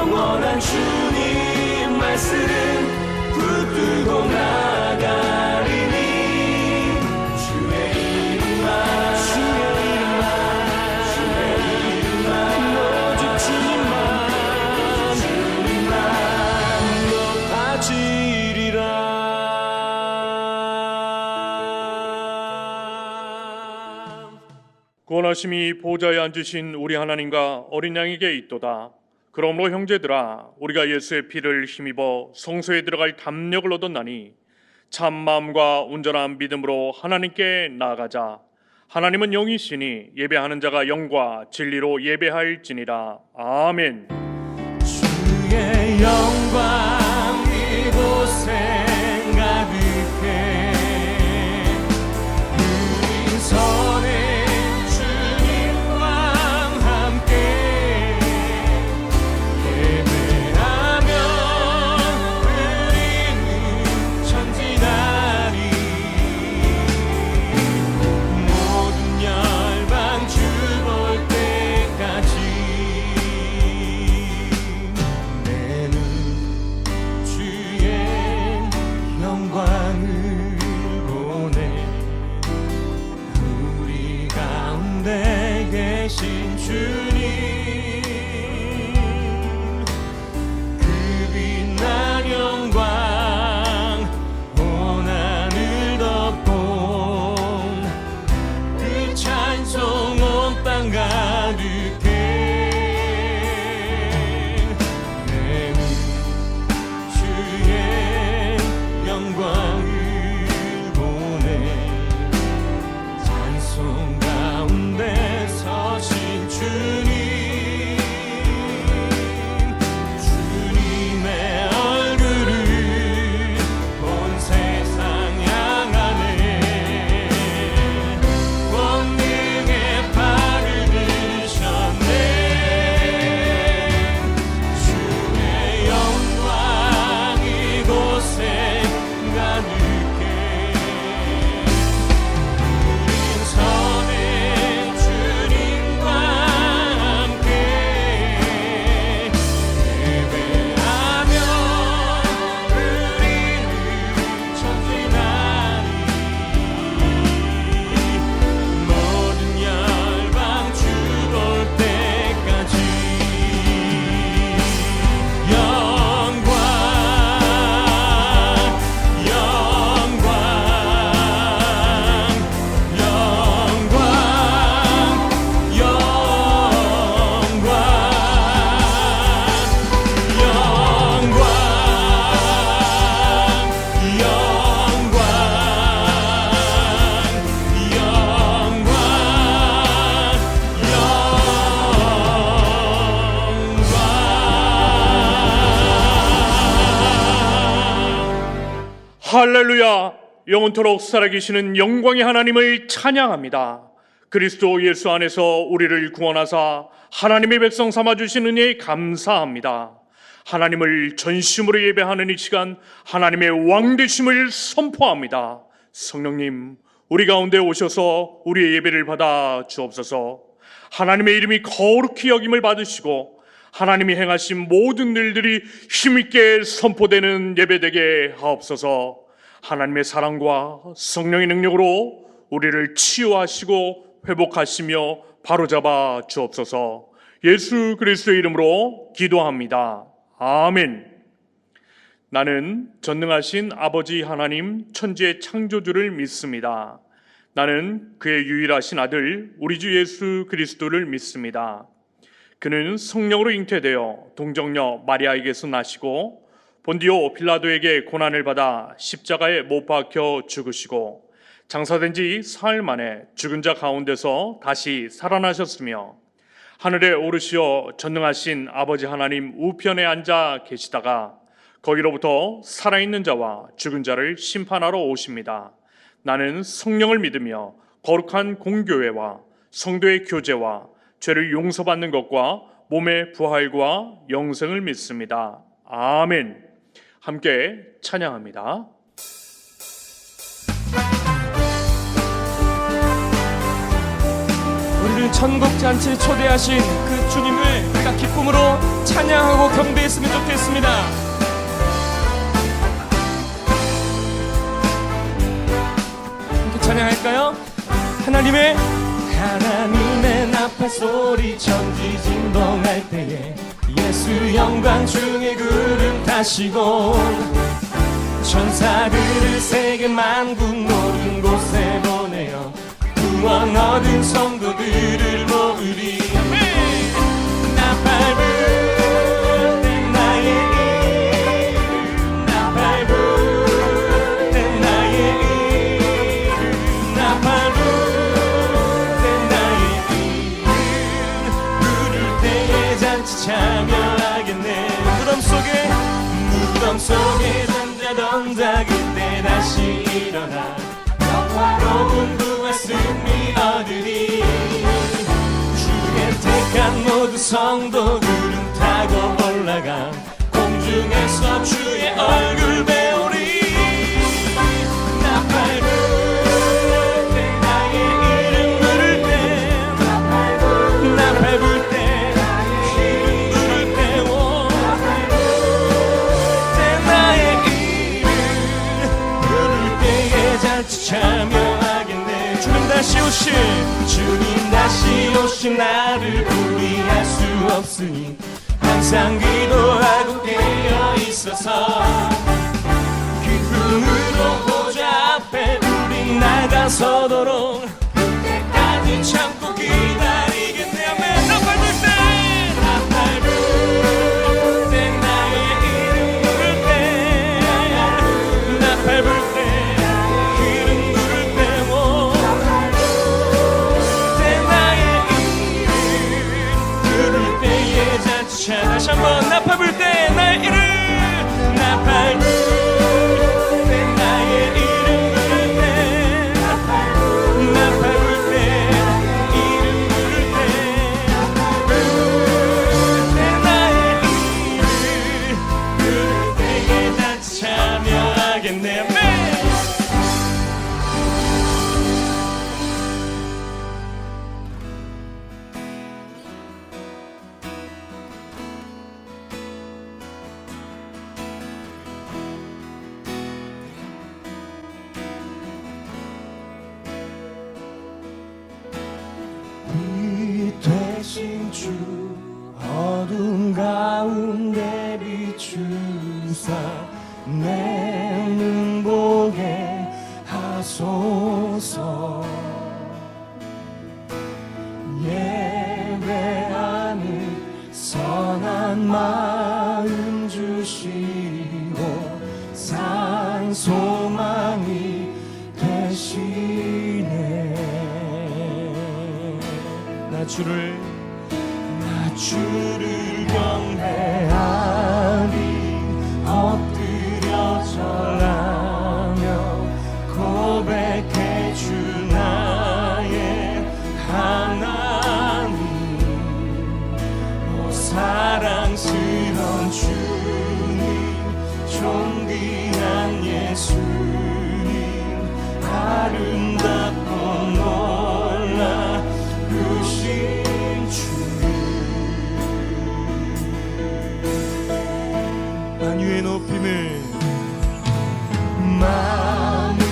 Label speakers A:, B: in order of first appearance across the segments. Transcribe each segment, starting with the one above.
A: 영원한 주님 말씀 붙들고 나가리니 주의 이름만 오직 주님만 높아지리라.
B: 구원하심이 보좌에 앉으신 우리 하나님과 어린 양에게 있도다. 그러므로 형제들아, 우리가 예수의 피를 힘입어 성소에 들어갈 담력을 얻었나니 참 마음과 온전한 믿음으로 하나님께 나아가자. 하나님은 영이시니 예배하는 자가 영과 진리로 예배할지니라. 아멘.
A: 주의 영광 이곳에 가득해 우리 선에 계신 주님 그 빛난 영광 온 하늘 덮고 그 찬송 온 땅 가득해 내 눈 주의 영광을 보네 찬송 가운데 서신 주님의 얼굴을 온 세상 향하네 권능의 팔을 드셨네 주의 영광 이곳에 가득해 우린 선의 주님과 함께 예배하며 우리는 전진하리 모든 열방 주 볼 때까지 영광 영광 영광
B: 할렐루야. 영원토록 살아계시는 영광의 하나님을 찬양합니다. 그리스도 예수 안에서 우리를 구원하사 하나님의 백성 삼아주신 은혜에 감사합니다. 하나님을 전심으로 예배하는 이 시간 하나님의 왕되심을 선포합니다. 성령님, 우리 가운데 오셔서 우리의 예배를 받아 주옵소서. 하나님의 이름이 거룩히 여김을 받으시고 하나님이 행하신 모든 일들이 힘있게 선포되는 예배되게 하옵소서. 하나님의 사랑과 성령의 능력으로 우리를 치유하시고 회복하시며 바로잡아 주옵소서. 예수 그리스도의 이름으로 기도합니다. 아멘. 나는 전능하신 아버지 하나님 천지의 창조주를 믿습니다. 나는 그의 유일하신 아들 우리 주 예수 그리스도를 믿습니다. 그는 성령으로 잉태되어 동정녀 마리아에게서 나시고 본디오 빌라도에게 고난을 받아 십자가에 못 박혀 죽으시고 장사된 지 사흘 만에 죽은 자 가운데서 다시 살아나셨으며 하늘에 오르시어 전능하신 아버지 하나님 우편에 앉아 계시다가 거기로부터 살아있는 자와 죽은 자를 심판하러 오십니다. 나는 성령을 믿으며 거룩한 공교회와 성도의 교제와 죄를 용서받는 것과 몸의 부활과 영생을 믿습니다. 아멘. 함께 찬양합니다.
A: 우리를
C: 우리를 천국 잔치에 초대하신 그 주님을 우리가 기쁨으로 찬양하고 경배했으면 좋겠습니다. 함께 찬양할까요? 하나님의 나팔 소리 천지진동할 때에 예수 영광 중에 구름 타시고 천사들을 세계 만국 모든 곳에 보내어 구원 얻은 성도들을 모으리. 나팔 불 때 나의 이름 나팔 불 때 나의 이름 나팔 불 때 나의 이름 부를 때에 잔치 참여하겠네. 무덤 속에 잠자던 그때 다시 일어나 영화로운 부활 승리 얻으리. 주의 택한 모두 성도 구름 타고 올라가 공중에서 주의 얼굴 배우리. 나팔 불 때 나의 이름 부를 때 나팔 불 때 이름 부를 때워 때 나의 이름 부를 때에 잔치 참여하겠네. 주님 다시 오신 나를 부리할 수 없으니 항상 기도하고 깨어 있어서 기쁨으로 보좌 앞에 우리 나가서도록 그때까지 참고 기다리겠네. 아멘. 나팔 불 때 나팔 불 때 나의 이름 부를 때 나팔 불 때 이름 부를 때워 때 나의 이름 부를 때에 잔치 다시 한번 나팔 불 때 나의 이름 나팔 불 때 나의 이름 부를 때 나팔 불 때 이름 부를 때 나의 이름 부를 때에 잔치 참여하겠네. 아멘. 빛 되신 주 어둠 가운데 비추사 내 눈 보게 하소서. 예배하는 선한 마음 주시고 산 소망이 되시네. 나 주를 경배하리. 엎드려 절하며 고백해 주 나의 하나님. 오 사랑스런 주님 존귀한 예수님 아름답고 놀라우신 만유의 높임을 만유의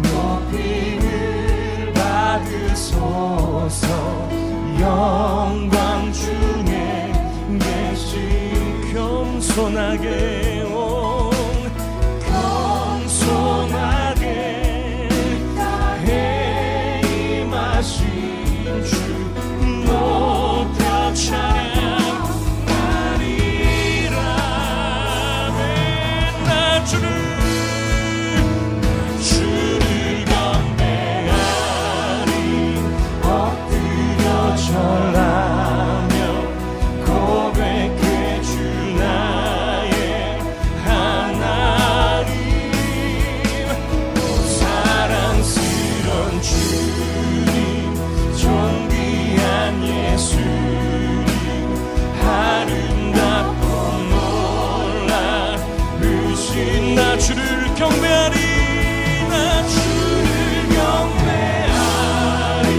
C: 높임을 받으소서. 영광 중에 계신 겸손하게 겸손하게 다해 임하신 주 높여 찬양 주를 경배하리. 엎드려 절하며 고백해 주 나의 하나님. 오 사랑스런 주님 존귀한 예수님 아름답고 놀라우신 나 주를 경배하리. 나 주를 경배하리.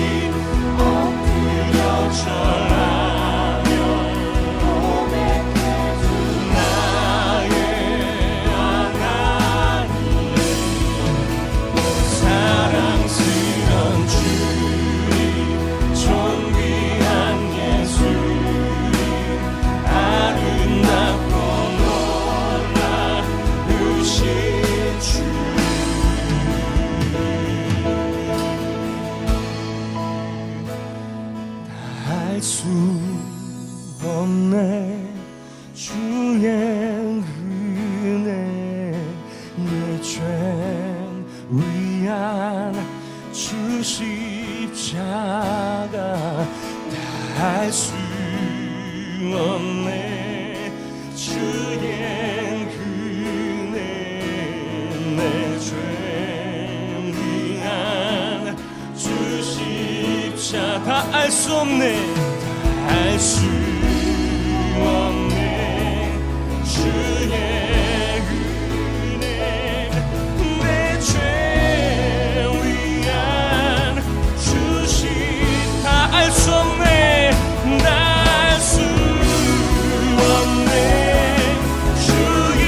C: 주의 은혜 내 죄 위한 주 십자가 다 할 수 없네. 주의 은혜 내 죄 위한 주 십자가 다 알 수 없네. 다 알 수 없네. 주의 은혜 내 죄 위한 주 십 다 알 수 없네. 다 알 수 없네. 주의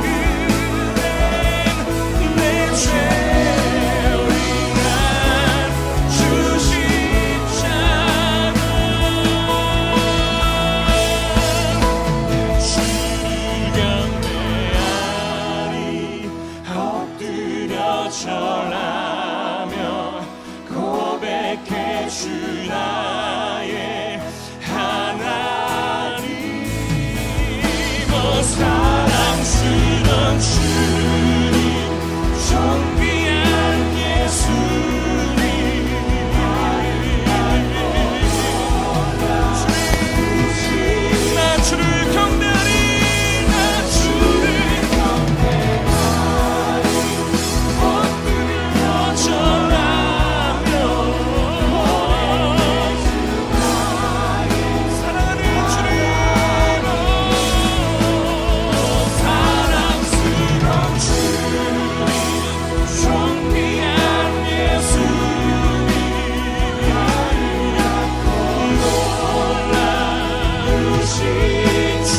C: 은혜 내 죄 위한 주 십자가 주가 내 아리 엎드려 절하며 고백해 주 나의 하나님. 사랑스런 주님 존귀한 예수님 나 주를 경배하리. 나 주를 경배하리. 엎드려 절하며 사랑하는 주님 사랑스러운 주님 존귀한 예수님 놀라우신 주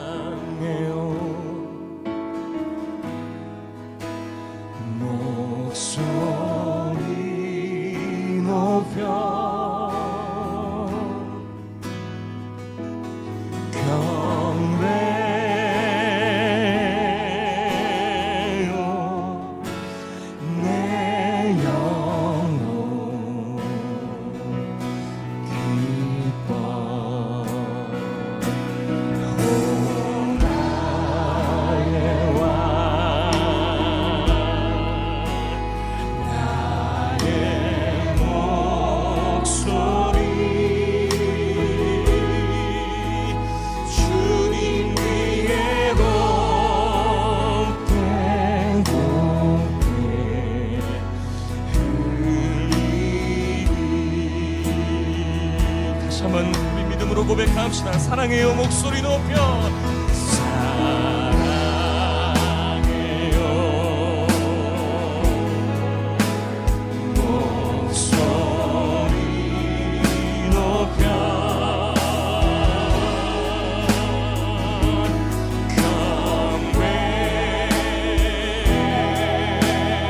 C: 사랑해요. 목소리 높여 경배요. 내 영혼 기뻐 오 나의 왕 나의 목소리 주님 위에 곱게 곱게 흘리리. 다시 한번 우리 믿음으로 고백합시다. 사랑해요. 목소리 높여 사랑해요. 목소리 높여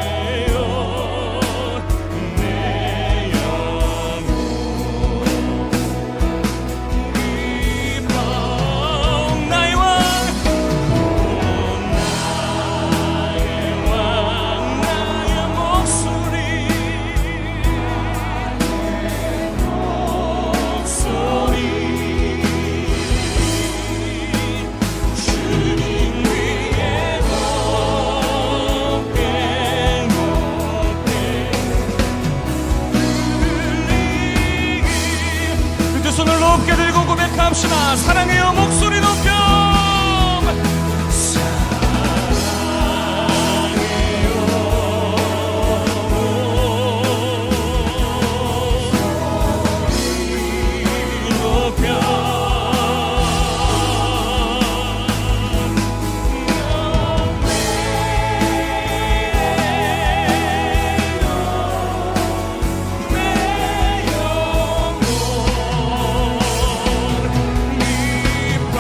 C: 경배요. 내 영혼 기뻐 나의 왕 나의 왕 나의 목소리 주님 위에 곱게 곱게 흘리기. 두 손을 높게 들고 고백합시다. 사랑해요. 목소리 높여 내 영혼 기뻐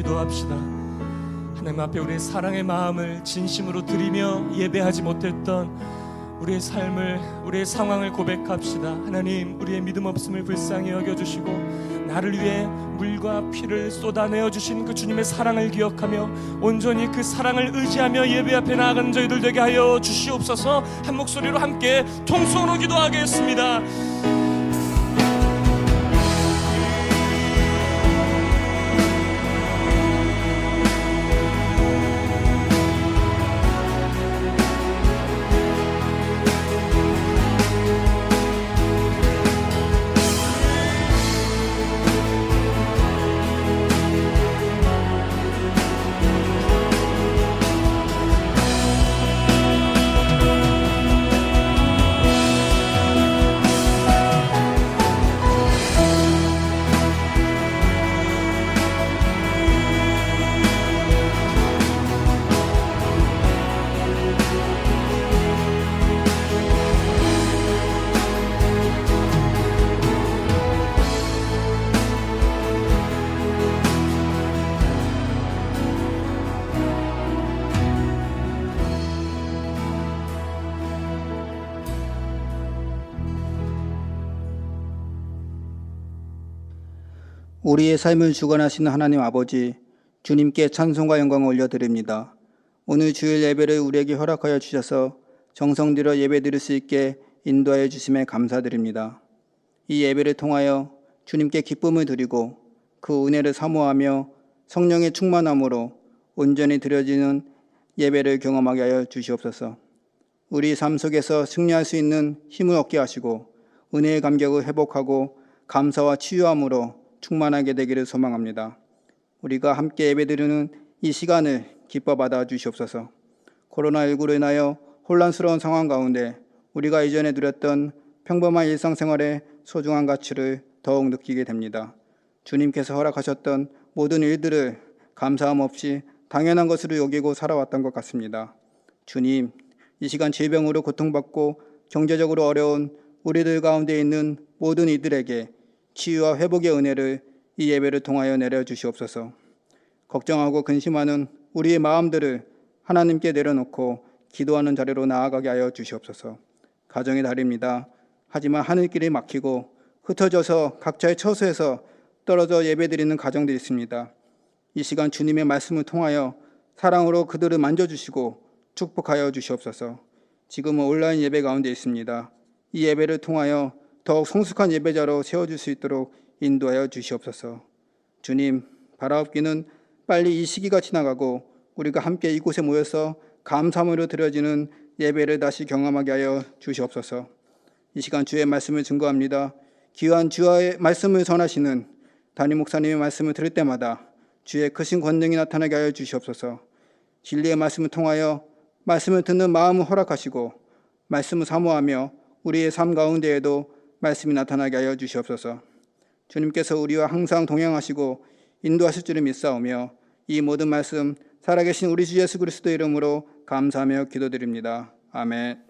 C: 기도합시다. 하나님 앞에 우리의 사랑의 마음을 진심으로 드리며 예배하지 못했던 우리의 삶을, 우리의 상황을 고백합시다. 하나님, 우리의 믿음 없음을 불쌍히 여겨주시고 나를 위해 물과 피를 쏟아내어 주신 그 주님의 사랑을 기억하며 온전히 그 사랑을 의지하며 예배 앞에 나아가는 저희들 되게 하여 주시옵소서. 한 목소리로 함께 통성으로 기도하겠습니다.
D: 우리의 삶을 주관하시는 하나님 아버지, 주님께 찬송과 영광을 올려드립니다. 오늘 주일 예배를 우리에게 허락하여 주셔서 정성 들여 예배 드릴 수 있게 인도하여 주심에 감사드립니다. 이 예배를 통하여 주님께 기쁨을 드리고 그 은혜를 사모하며 성령의 충만함으로 온전히 드려지는 예배를 경험하게 하여 주시옵소서. 우리 삶 속에서 승리할 수 있는 힘을 얻게 하시고 은혜의 감격을 회복하고 감사와 치유함으로 충만하게 되기를 소망합니다. 우리가 함께 예배드리는 이 시간을 기뻐 받아 주시옵소서. 코로나19로 인하여 혼란스러운 상황 가운데 우리가 이전에 누렸던 평범한 일상생활의 소중한 가치를 더욱 느끼게 됩니다. 주님께서 허락하셨던 모든 일들을 감사함 없이 당연한 것으로 여기고 살아왔던 것 같습니다. 주님, 이 시간 질병으로 고통받고 경제적으로 어려운 우리들 가운데 있는 모든 이들에게 치유와 회복의 은혜를 이 예배를 통하여 내려주시옵소서. 걱정하고 근심하는 우리의 마음들을 하나님께 내려놓고 기도하는 자리로 나아가게 하여 주시옵소서. 가정의 달입니다. 하지만 하늘길이 막히고 흩어져서 각자의 처소에서 떨어져 예배드리는 가정들이 있습니다. 이 시간 주님의 말씀을 통하여 사랑으로 그들을 만져주시고 축복하여 주시옵소서. 지금은 온라인 예배 가운데 있습니다. 이 예배를 통하여 더욱 성숙한 예배자로 세워줄 수 있도록 인도하여 주시옵소서. 주님, 바라옵기는 빨리 이 시기가 지나가고 우리가 함께 이곳에 모여서 감사함으로 드려지는 예배를 다시 경험하게 하여 주시옵소서. 이 시간 주의 말씀을 증거합니다. 귀한 주의 말씀을 전하시는 담임 목사님의 말씀을 들을 때마다 주의 크신 권능이 나타나게 하여 주시옵소서. 진리의 말씀을 통하여 말씀을 듣는 마음을 허락하시고 말씀을 사모하며 우리의 삶 가운데에도 말씀이 나타나게 하여 주시옵소서. 주님께서 우리와 항상 동행하시고 인도하실 줄을 믿사오며 이 모든 말씀 살아계신 우리 주 예수 그리스도의 이름으로 감사하며 기도드립니다. 아멘.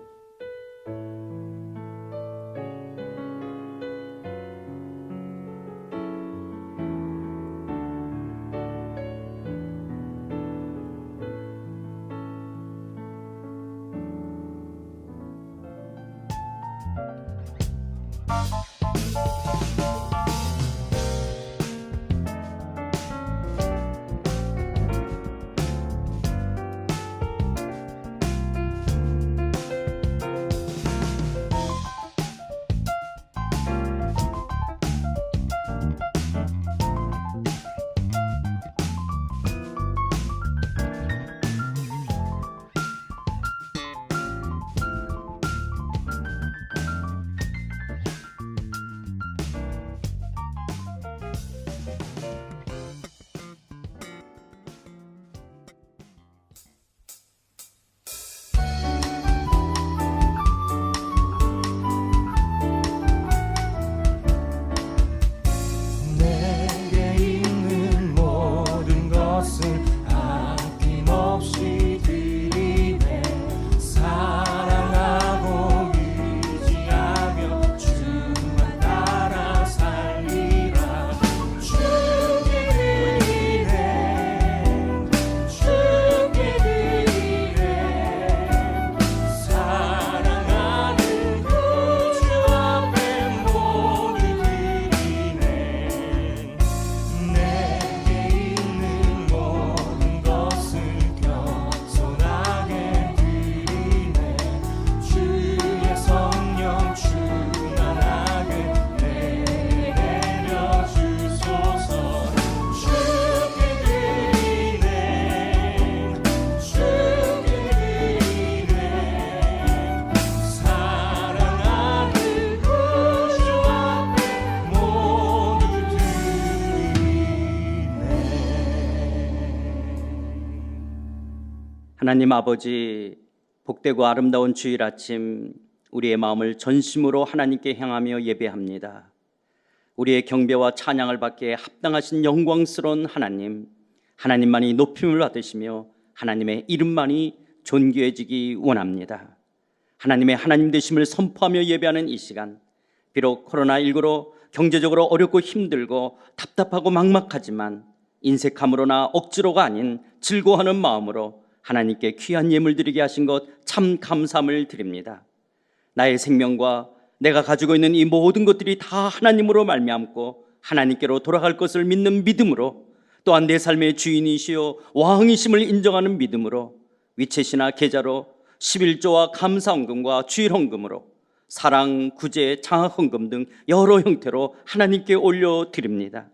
E: 하나님 아버지, 복되고 아름다운 주일 아침 우리의 마음을 전심으로 하나님께 향하며 예배합니다. 우리의 경배와 찬양을 받기에 합당하신 영광스러운 하나님, 하나님만이 높임을 받으시며 하나님의 이름만이 존귀해지기 원합니다. 하나님의 하나님 되심을 선포하며 예배하는 이 시간, 비록 코로나19로 경제적으로 어렵고 힘들고 답답하고 막막하지만 인색함으로나 억지로가 아닌 즐거워하는 마음으로 하나님께 귀한 예물 드리게 하신 것 참 감사함을 드립니다. 나의 생명과 내가 가지고 있는 이 모든 것들이 다 하나님으로 말미암고 하나님께로 돌아갈 것을 믿는 믿음으로, 또한 내 삶의 주인이시요 왕이심을 인정하는 믿음으로 위채시나 계좌로 11조와 감사헌금과 주일헌금으로 사랑, 구제, 장학헌금 등 여러 형태로 하나님께 올려드립니다.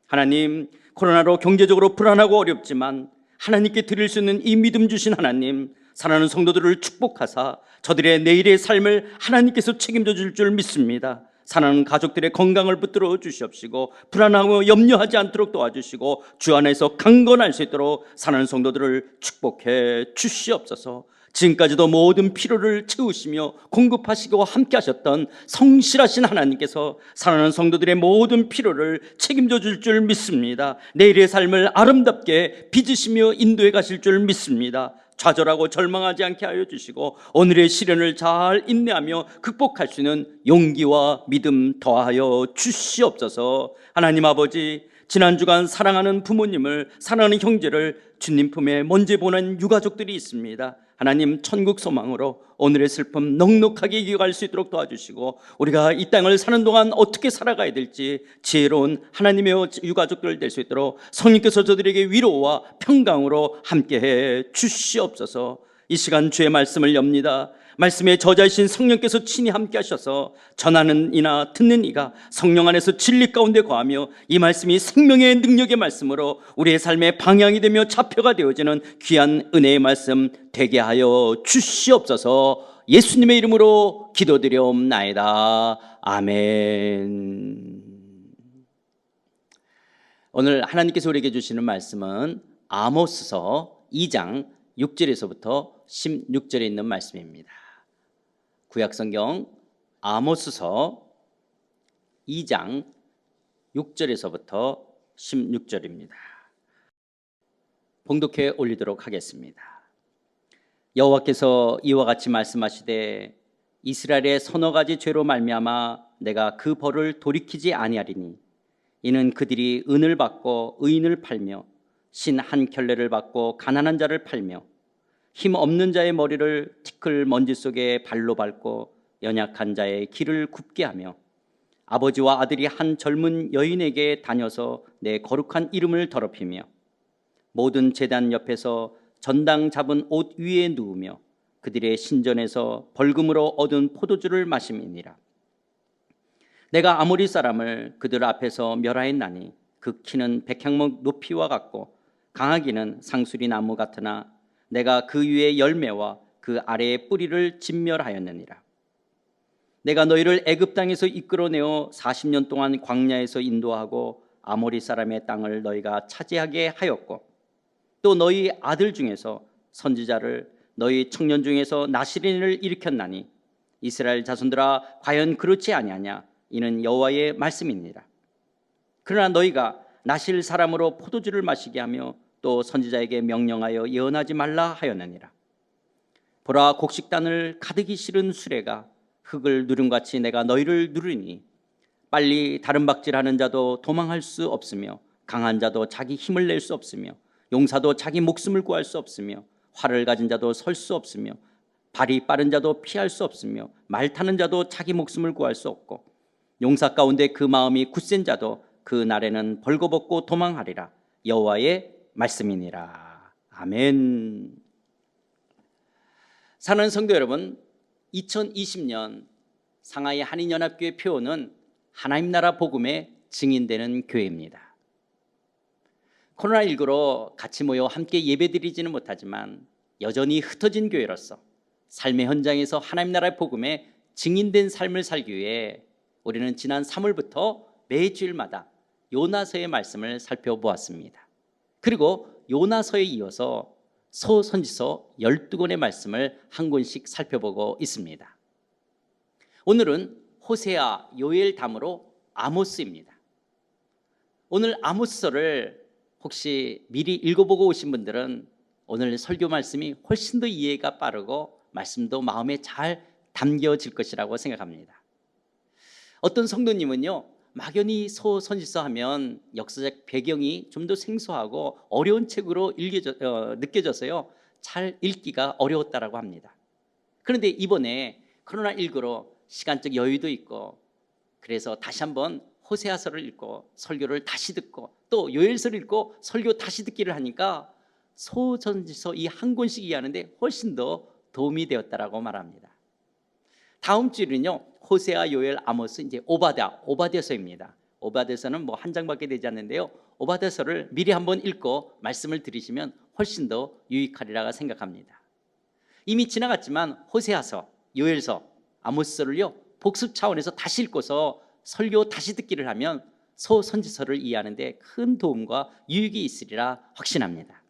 E: 하나님, 코로나로 경제적으로 불안하고 어렵지만 하나님께 드릴 수 있는 이 믿음 주신 하나님, 사랑하는 성도들을 축복하사 저들의 내일의 삶을 하나님께서 책임져 줄 줄 믿습니다. 사랑하는 가족들의 건강을 붙들어 주시옵시고 불안하고 염려하지 않도록 도와주시고 주 안에서 강건할 수 있도록 사랑하는 성도들을 축복해 주시옵소서. 지금까지도 모든 필요를 채우시며 공급하시고 함께 하셨던 성실하신 하나님께서 사랑하는 성도들의 모든 필요를 책임져 줄 줄 믿습니다. 내일의 삶을 아름답게 빚으시며 인도해 가실 줄 믿습니다. 좌절하고 절망하지 않게 하여 주시고 오늘의 시련을 잘 인내하며 극복할 수 있는 용기와 믿음 더하여 주시옵소서. 하나님 아버지, 지난 주간 사랑하는 부모님을, 사랑하는 형제를 주님 품에 먼저 보낸 유가족들이 있습니다. 하나님, 천국 소망으로 오늘의 슬픔 넉넉하게 이겨갈 수 있도록 도와주시고 우리가 이 땅을 사는 동안 어떻게 살아가야 될지 지혜로운 하나님의 유가족들 될 수 있도록 성령께서 저들에게 위로와 평강으로 함께해 주시옵소서. 이 시간 주의 말씀을 엽니다. 말씀의 저자이신 성령께서 친히 함께 하셔서 전하는 이나 듣는 이가 성령 안에서 진리 가운데 거하며 이 말씀이 생명의 능력의 말씀으로 우리의 삶의 방향이 되며 좌표가 되어지는 귀한 은혜의 말씀 되게 하여 주시옵소서. 예수님의 이름으로 기도드려옵나이다. 아멘. 오늘 하나님께서 우리에게 주시는 말씀은 아모스서 2장 6절에서부터 16절에 있는 말씀입니다. 구약성경 아모스서 2장 6절에서부터 16절입니다. 봉독해 올리도록 하겠습니다. 여호와께서 이와 같이 말씀하시되 이스라엘의 서너 가지 죄로 말미암아 내가 그 벌을 돌이키지 아니하리니 이는 그들이 은을 받고 의인을 팔며 신 한 켤레를 받고 가난한 자를 팔며 힘 없는 자의 머리를 티끌 먼지 속에 발로 밟고 연약한 자의 길을 굽게 하며 아버지와 아들이 한 젊은 여인에게 다녀서 내 거룩한 이름을 더럽히며 모든 제단 옆에서 전당 잡은 옷 위에 누우며 그들의 신전에서 벌금으로 얻은 포도주를 마심이니라. 내가 아모리 사람을 그들 앞에서 멸하였나니 그 키는 백향목 높이와 같고 강하기는 상수리 나무 같으나 내가 그 위에 열매와 그 아래의 뿌리를 진멸하였느니라. 내가 너희를 애굽 땅에서 이끌어내어 40년 동안 광야에서 인도하고 아모리 사람의 땅을 너희가 차지하게 하였고 또 너희 아들 중에서 선지자를 너희 청년 중에서 나시린을 일으켰나니 이스라엘 자손들아 과연 그렇지 아니하냐. 이는 여호와의 말씀이니라. 그러나 너희가 나실 사람으로 포도주를 마시게 하며 또 선지자에게 명령하여 예언하지 말라 하였느니라. 보라, 곡식단을 가득히 실은 수레가 흙을 누름같이 내가 너희를 누르니 빨리 다른 박질하는 자도 도망할 수 없으며 강한 자도 자기 힘을 낼 수 없으며 용사도 자기 목숨을 구할 수 없으며 활을 가진 자도 설 수 없으며 발이 빠른 자도 피할 수 없으며 말 타는 자도 자기 목숨을 구할 수 없고 용사 가운데 그 마음이 굳센 자도 그 날에는 벌거벗고 도망하리라. 여호와의 말씀이니라. 아멘. 사랑하는 성도 여러분, 2020년 상하이 한인연합교회 표어는 하나님 나라 복음의 증인되는 교회입니다. 코로나19로 같이 모여 함께 예배드리지는 못하지만 여전히 흩어진 교회로서 삶의 현장에서 하나님 나라의 복음의 증인된 삶을 살기 위해 우리는 지난 3월부터 매주일마다 요나서의 말씀을 살펴보았습니다. 그리고 요나서에 이어서 소선지서 12권의 말씀을 한 권씩 살펴보고 있습니다. 오늘은 호세아, 요엘 다음으로 아모스입니다. 오늘 아모스서를 혹시 미리 읽어보고 오신 분들은 오늘 설교 말씀이 훨씬 더 이해가 빠르고 말씀도 마음에 잘 담겨질 것이라고 생각합니다. 어떤 성도님은요, 막연히 소선지서 하면 역사적 배경이 좀 더 생소하고 어려운 책으로 느껴져서요, 잘 읽기가 어려웠다라고 합니다. 그런데 이번에 코로나19로 시간적 여유도 있고 그래서 다시 한번 호세아서를 읽고 설교를 다시 듣고 또 요엘서를 읽고 설교 다시 듣기를 하니까 소선지서 이 한 권씩 이해하는데 훨씬 더 도움이 되었다라고 말합니다. 다음 주일은요, 호세아, 요엘, 아모스, 이제 오바댜서입니다. 오바댜서는 뭐 한 장밖에 되지 않는데요, 오바댜서를 미리 한번 읽고 말씀을 들으시면 훨씬 더 유익하리라 생각합니다. 이미 지나갔지만 호세아서, 요엘서, 아모스서를요 복습 차원에서 다시 읽고서 설교 다시 듣기를 하면 소선지서를 이해하는 데 큰 도움과 유익이 있으리라 확신합니다.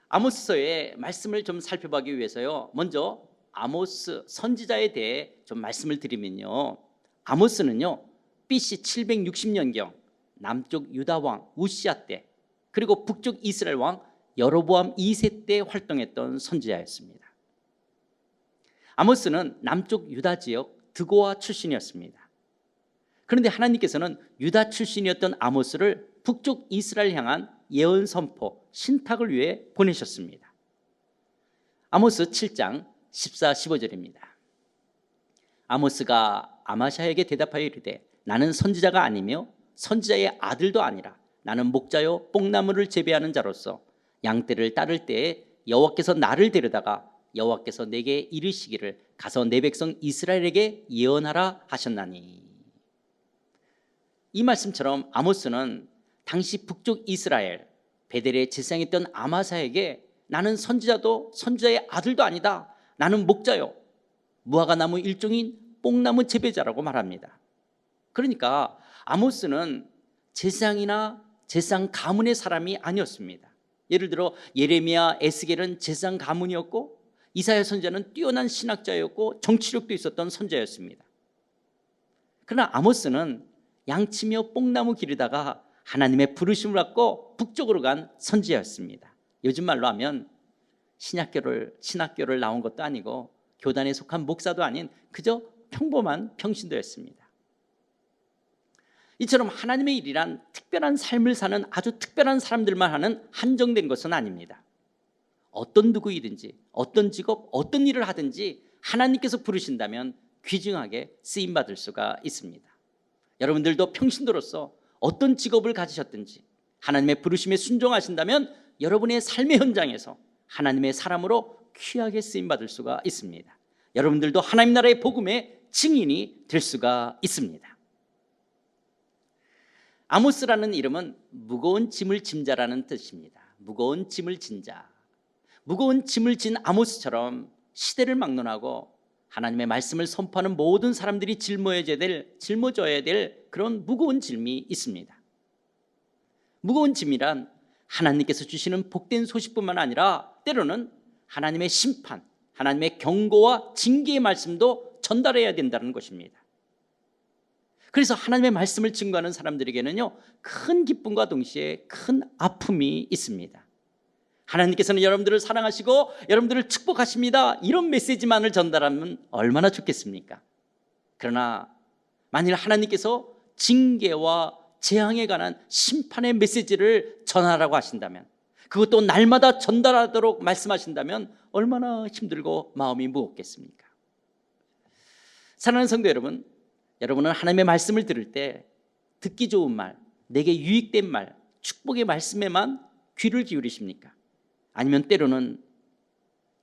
E: 아모스서의 말씀을 좀 살펴보기 위해서요, 먼저 아모스 선지자에 대해 좀 말씀을 드리면요, 아모스는요 BC 760년경 남쪽 유다 왕 우시아 때 그리고 북쪽 이스라엘 왕 여로보암 2세 때 활동했던 선지자였습니다. 아모스는 남쪽 유다 지역 드고아 출신이었습니다. 그런데 하나님께서는 유다 출신이었던 아모스를 북쪽 이스라엘 향한 예언 선포, 신탁을 위해 보내셨습니다. 아모스 7장 14, 15절입니다. 아모스가 아마샤에게 대답하여 이르되 나는 선지자가 아니며 선지자의 아들도 아니라 나는 목자요 뽕나무를 재배하는 자로서 양떼를 따를 때에 여호와께서 나를 데려다가 여호와께서 내게 이르시기를 가서 내 백성 이스라엘에게 예언하라 하셨나니. 이 말씀처럼 아모스는 당시 북쪽 이스라엘 베델에 제사장했던 아마사에게 나는 선지자도 선지자의 아들도 아니다, 나는 목자요 무화과나무 일종인 뽕나무 재배자라고 말합니다. 그러니까 아모스는 제사장이나 제사장 가문의 사람이 아니었습니다. 예를 들어 예레미야, 에스겔은 제사장 가문이었고 이사야 선지자는 뛰어난 신학자였고 정치력도 있었던 선지자였습니다. 그러나 아모스는 양치며 뽕나무 기르다가 하나님의 부르심을 받고 북쪽으로 간 선지자였습니다. 요즘 말로 하면 신학교를 나온 것도 아니고 교단에 속한 목사도 아닌 그저 평범한 평신도였습니다. 이처럼 하나님의 일이란 특별한 삶을 사는 아주 특별한 사람들만 하는 한정된 것은 아닙니다. 어떤 누구이든지 어떤 직업 어떤 일을 하든지 하나님께서 부르신다면 귀중하게 쓰임받을 수가 있습니다. 여러분들도 평신도로서 어떤 직업을 가지셨든지 하나님의 부르심에 순종하신다면 여러분의 삶의 현장에서 하나님의 사람으로 귀하게 쓰임받을 수가 있습니다. 여러분들도 하나님 나라의 복음의 증인이 될 수가 있습니다. 아모스라는 이름은 무거운 짐을 진 자라는 뜻입니다. 무거운 짐을 진 자. 무거운 짐을 진 아모스처럼 시대를 막론하고 하나님의 말씀을 선포하는 모든 사람들이 짊어져야 될 그런 무거운 짐이 있습니다. 무거운 짐이란 하나님께서 주시는 복된 소식뿐만 아니라 때로는 하나님의 심판, 하나님의 경고와 징계의 말씀도 전달해야 된다는 것입니다. 그래서 하나님의 말씀을 증거하는 사람들에게는요, 큰 기쁨과 동시에 큰 아픔이 있습니다. 하나님께서는 여러분들을 사랑하시고 여러분들을 축복하십니다, 이런 메시지만을 전달하면 얼마나 좋겠습니까? 그러나 만일 하나님께서 징계와 재앙에 관한 심판의 메시지를 전하라고 하신다면, 그것도 날마다 전달하도록 말씀하신다면 얼마나 힘들고 마음이 무겁겠습니까? 사랑하는 성도 여러분, 여러분은 하나님의 말씀을 들을 때 듣기 좋은 말, 내게 유익된 말, 축복의 말씀에만 귀를 기울이십니까? 아니면 때로는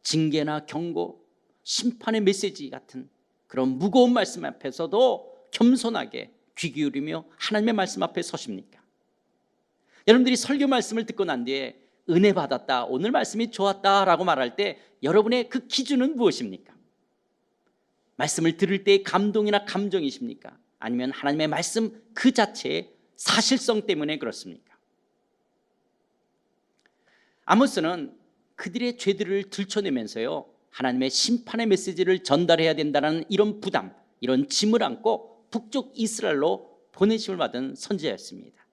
E: 징계나 경고, 심판의 메시지 같은 그런 무거운 말씀 앞에서도 겸손하게 귀 기울이며 하나님의 말씀 앞에 서십니까? 여러분들이 설교 말씀을 듣고 난 뒤에 은혜 받았다, 오늘 말씀이 좋았다라고 말할 때 여러분의 그 기준은 무엇입니까? 말씀을 들을 때의 감동이나 감정이십니까? 아니면 하나님의 말씀 그 자체의 사실성 때문에 그렇습니까? 아모스는 그들의 죄들을 들춰내면서요, 하나님의 심판의 메시지를 전달해야 된다는 이런 부담, 이런 짐을 안고 북쪽 이스라엘로 보내심을 받은 선지자였습니다.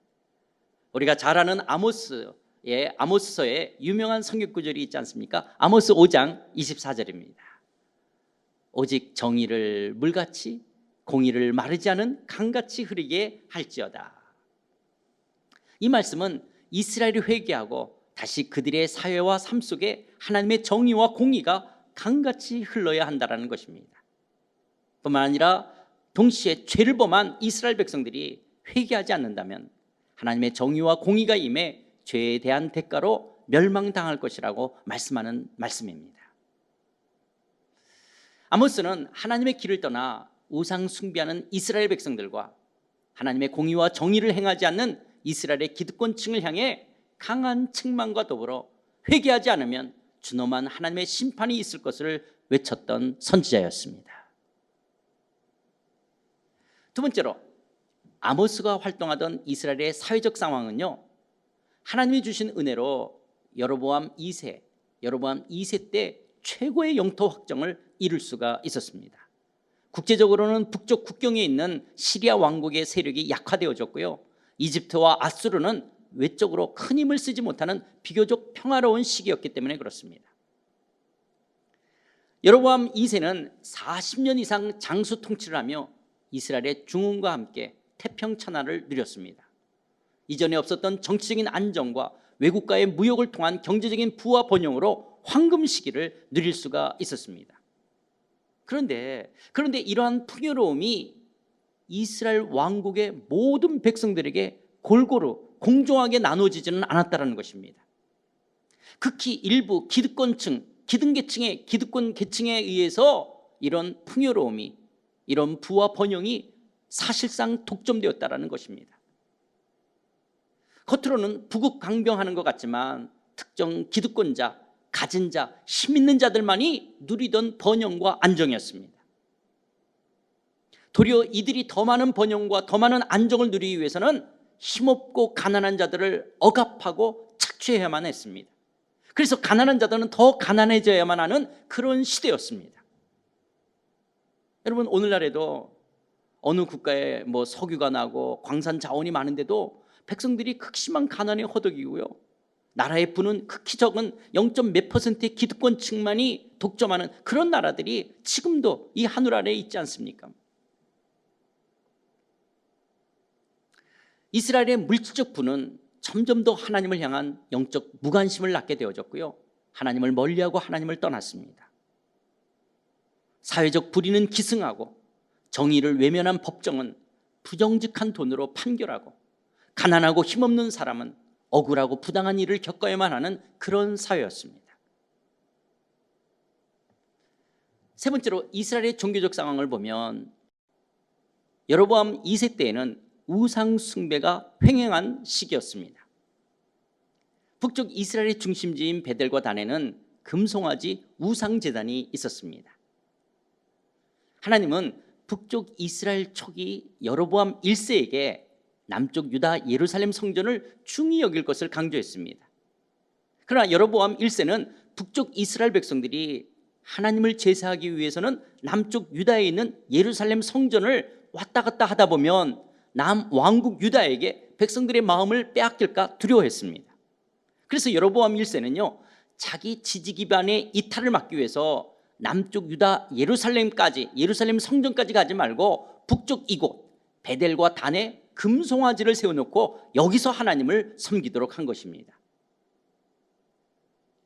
E: 우리가 잘 아는 아모스서의 유명한 성경 구절이 있지 않습니까? 아모스 5장 24절입니다. 오직 정의를 물같이 공의를 마르지 않은 강같이 흐르게 할지어다. 이 말씀은 이스라엘이 회개하고 다시 그들의 사회와 삶 속에 하나님의 정의와 공의가 강같이 흘러야 한다는 것입니다. 뿐만 아니라 동시에 죄를 범한 이스라엘 백성들이 회개하지 않는다면 하나님의 정의와 공의가 임해 죄에 대한 대가로 멸망당할 것이라고 말씀하는 말씀입니다. 아모스는 하나님의 길을 떠나 우상 숭배하는 이스라엘 백성들과 하나님의 공의와 정의를 행하지 않는 이스라엘의 기득권층을 향해 강한 책망과 더불어 회개하지 않으면 준엄한 하나님의 심판이 있을 것을 외쳤던 선지자였습니다. 두 번째로, 아모스가 활동하던 이스라엘의 사회적 상황은요, 하나님이 주신 은혜로 여로보암 2세 때 최고의 영토 확정을 이룰 수가 있었습니다. 국제적으로는 북쪽 국경에 있는 시리아 왕국의 세력이 약화되어졌고요, 이집트와 아수르는 외적으로 큰 힘을 쓰지 못하는 비교적 평화로운 시기였기 때문에 그렇습니다. 여로보암 2세는 40년 이상 장수 통치를 하며 이스라엘의 중흥과 함께 태평 천하를 누렸습니다. 이전에 없었던 정치적인 안정과 외국과의 무역을 통한 경제적인 부와 번영으로 황금 시기를 누릴 수가 있었습니다. 그런데 이러한 풍요로움이 이스라엘 왕국의 모든 백성들에게 골고루 공정하게 나눠지지는 않았다는 것입니다. 극히 일부 기득권층, 기득계층의 기득권 계층에 의해서 이런 풍요로움이, 이런 부와 번영이 사실상 독점되었다는 것입니다. 겉으로는 부국강병하는 것 같지만 특정 기득권자, 가진 자, 힘 있는 자들만이 누리던 번영과 안정이었습니다. 도리어 이들이 더 많은 번영과 더 많은 안정을 누리기 위해서는 힘없고 가난한 자들을 억압하고 착취해야만 했습니다. 그래서 가난한 자들은 더 가난해져야만 하는 그런 시대였습니다. 여러분, 오늘날에도 어느 국가에 석유가 나고 광산 자원이 많은데도 백성들이 극심한 가난에 허덕이고요, 나라의 부는 극히 적은 0.몇 %의 기득권층만이 독점하는 그런 나라들이 지금도 이 하늘 아래에 있지 않습니까? 이스라엘의 물질적 부는 점점 더 하나님을 향한 영적 무관심을 낳게 되어졌고요, 하나님을 멀리하고 하나님을 떠났습니다. 사회적 불의는 기승하고 정의를 외면한 법정은 부정직한 돈으로 판결하고 가난하고 힘없는 사람은 억울하고 부당한 일을 겪어야만 하는 그런 사회였습니다. 세 번째로, 이스라엘의 종교적 상황을 보면 여로보암 2세 때에는 우상 숭배가 횡행한 시기였습니다. 북쪽 이스라엘의 중심지인 베델과 단에는 금송아지 우상 제단이 있었습니다. 하나님은 북쪽 이스라엘 초기 여로보암 1세에게 남쪽 유다 예루살렘 성전을 중히 여길 것을 강조했습니다. 그러나 여로보암 1세는 북쪽 이스라엘 백성들이 하나님을 제사하기 위해서는 남쪽 유다에 있는 예루살렘 성전을 왔다 갔다 하다 보면 남왕국 유다에게 백성들의 마음을 빼앗길까 두려워했습니다. 그래서 여로보암 1세는요, 자기 지지 기반의 이탈을 막기 위해서 남쪽 유다 예루살렘 성전까지 가지 말고 북쪽 이곳 베델과 단에 금송아지를 세워놓고 여기서 하나님을 섬기도록 한 것입니다.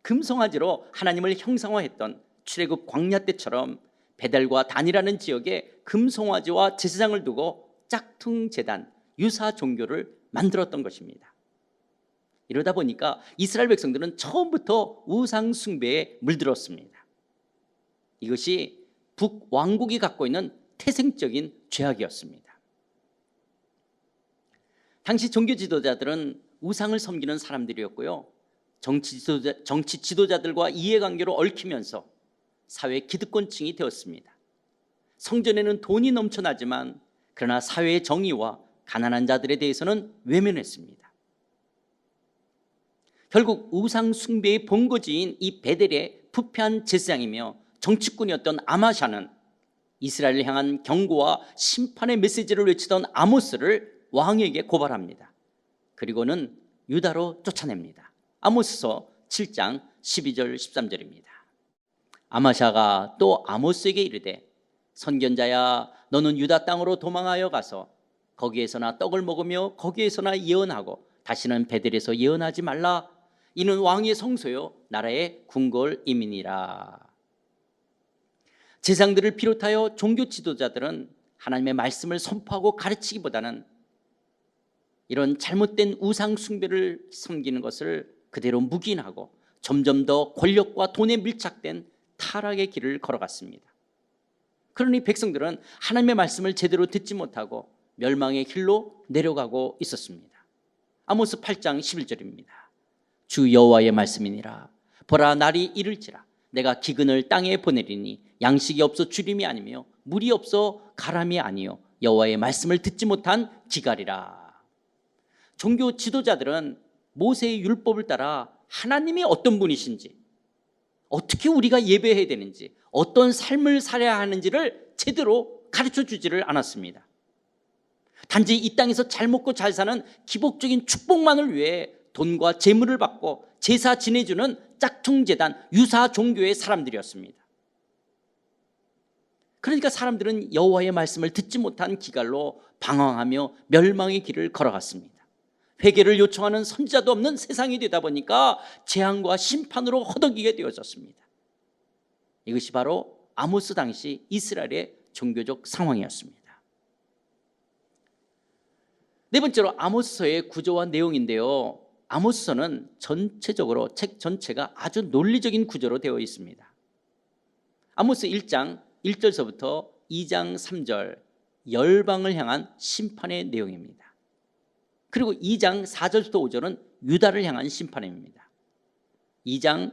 E: 금송아지로 하나님을 형상화했던 출애굽 광야 때처럼 베델과 단이라는 지역에 금송아지와 제사장을 두고 짝퉁 제단, 유사 종교를 만들었던 것입니다. 이러다 보니까 이스라엘 백성들은 처음부터 우상 숭배에 물들었습니다. 이것이 북왕국이 갖고 있는 태생적인 죄악이었습니다. 당시 종교 지도자들은 우상을 섬기는 사람들이었고요, 정치 지도자들과 이해관계로 얽히면서 사회 기득권층이 되었습니다. 성전에는 돈이 넘쳐나지만 그러나 사회의 정의와 가난한 자들에 대해서는 외면했습니다. 결국 우상 숭배의 본거지인 이 베델의 부패한 제사장이며 정치꾼이었던 아마샤는 이스라엘을 향한 경고와 심판의 메시지를 외치던 아모스를 왕에게 고발합니다. 그리고는 유다로 쫓아냅니다. 아모스서 7장 12절 13절입니다. 아마샤가 또 아모스에게 이르되 선견자야 너는 유다 땅으로 도망하여 가서 거기에서나 떡을 먹으며 거기에서나 예언하고 다시는 베델에서 예언하지 말라. 이는 왕의 성소요 나라의 궁궐임이니라. 제사장들을 비롯하여 종교 지도자들은 하나님의 말씀을 선포하고 가르치기보다는 이런 잘못된 우상 숭배를 섬기는 것을 그대로 묵인하고 점점 더 권력과 돈에 밀착된 타락의 길을 걸어갔습니다. 그러니 백성들은 하나님의 말씀을 제대로 듣지 못하고 멸망의 길로 내려가고 있었습니다. 아모스 8장 11절입니다. 주 여호와의 말씀이니라. 보라 날이 이를지라 내가 기근을 땅에 보내리니 양식이 없어 주림이 아니며 물이 없어 가람이 아니요 여호와의 말씀을 듣지 못한 기갈이라. 종교 지도자들은 모세의 율법을 따라 하나님이 어떤 분이신지, 어떻게 우리가 예배해야 되는지, 어떤 삶을 살아야 하는지를 제대로 가르쳐 주지를 않았습니다. 단지 이 땅에서 잘 먹고 잘 사는 기복적인 축복만을 위해 돈과 재물을 받고 제사 지내주는 짝퉁재단 유사 종교의 사람들이었습니다. 그러니까 사람들은 여호와의 말씀을 듣지 못한 기갈로 방황하며 멸망의 길을 걸어갔습니다. 회개를 요청하는 선지자도 없는 세상이 되다 보니까 재앙과 심판으로 허덕이게 되어졌습니다. 이것이 바로 아모스 당시 이스라엘의 종교적 상황이었습니다. 네 번째로 아모스서의 구조와 내용인데요. 아모스서는 전체적으로 책 전체가 아주 논리적인 구조로 되어 있습니다. 아모스 1장 1절서부터 2장 3절 열방을 향한 심판의 내용입니다. 그리고 2장 4절부터 5절은 유다를 향한 심판입니다. 2장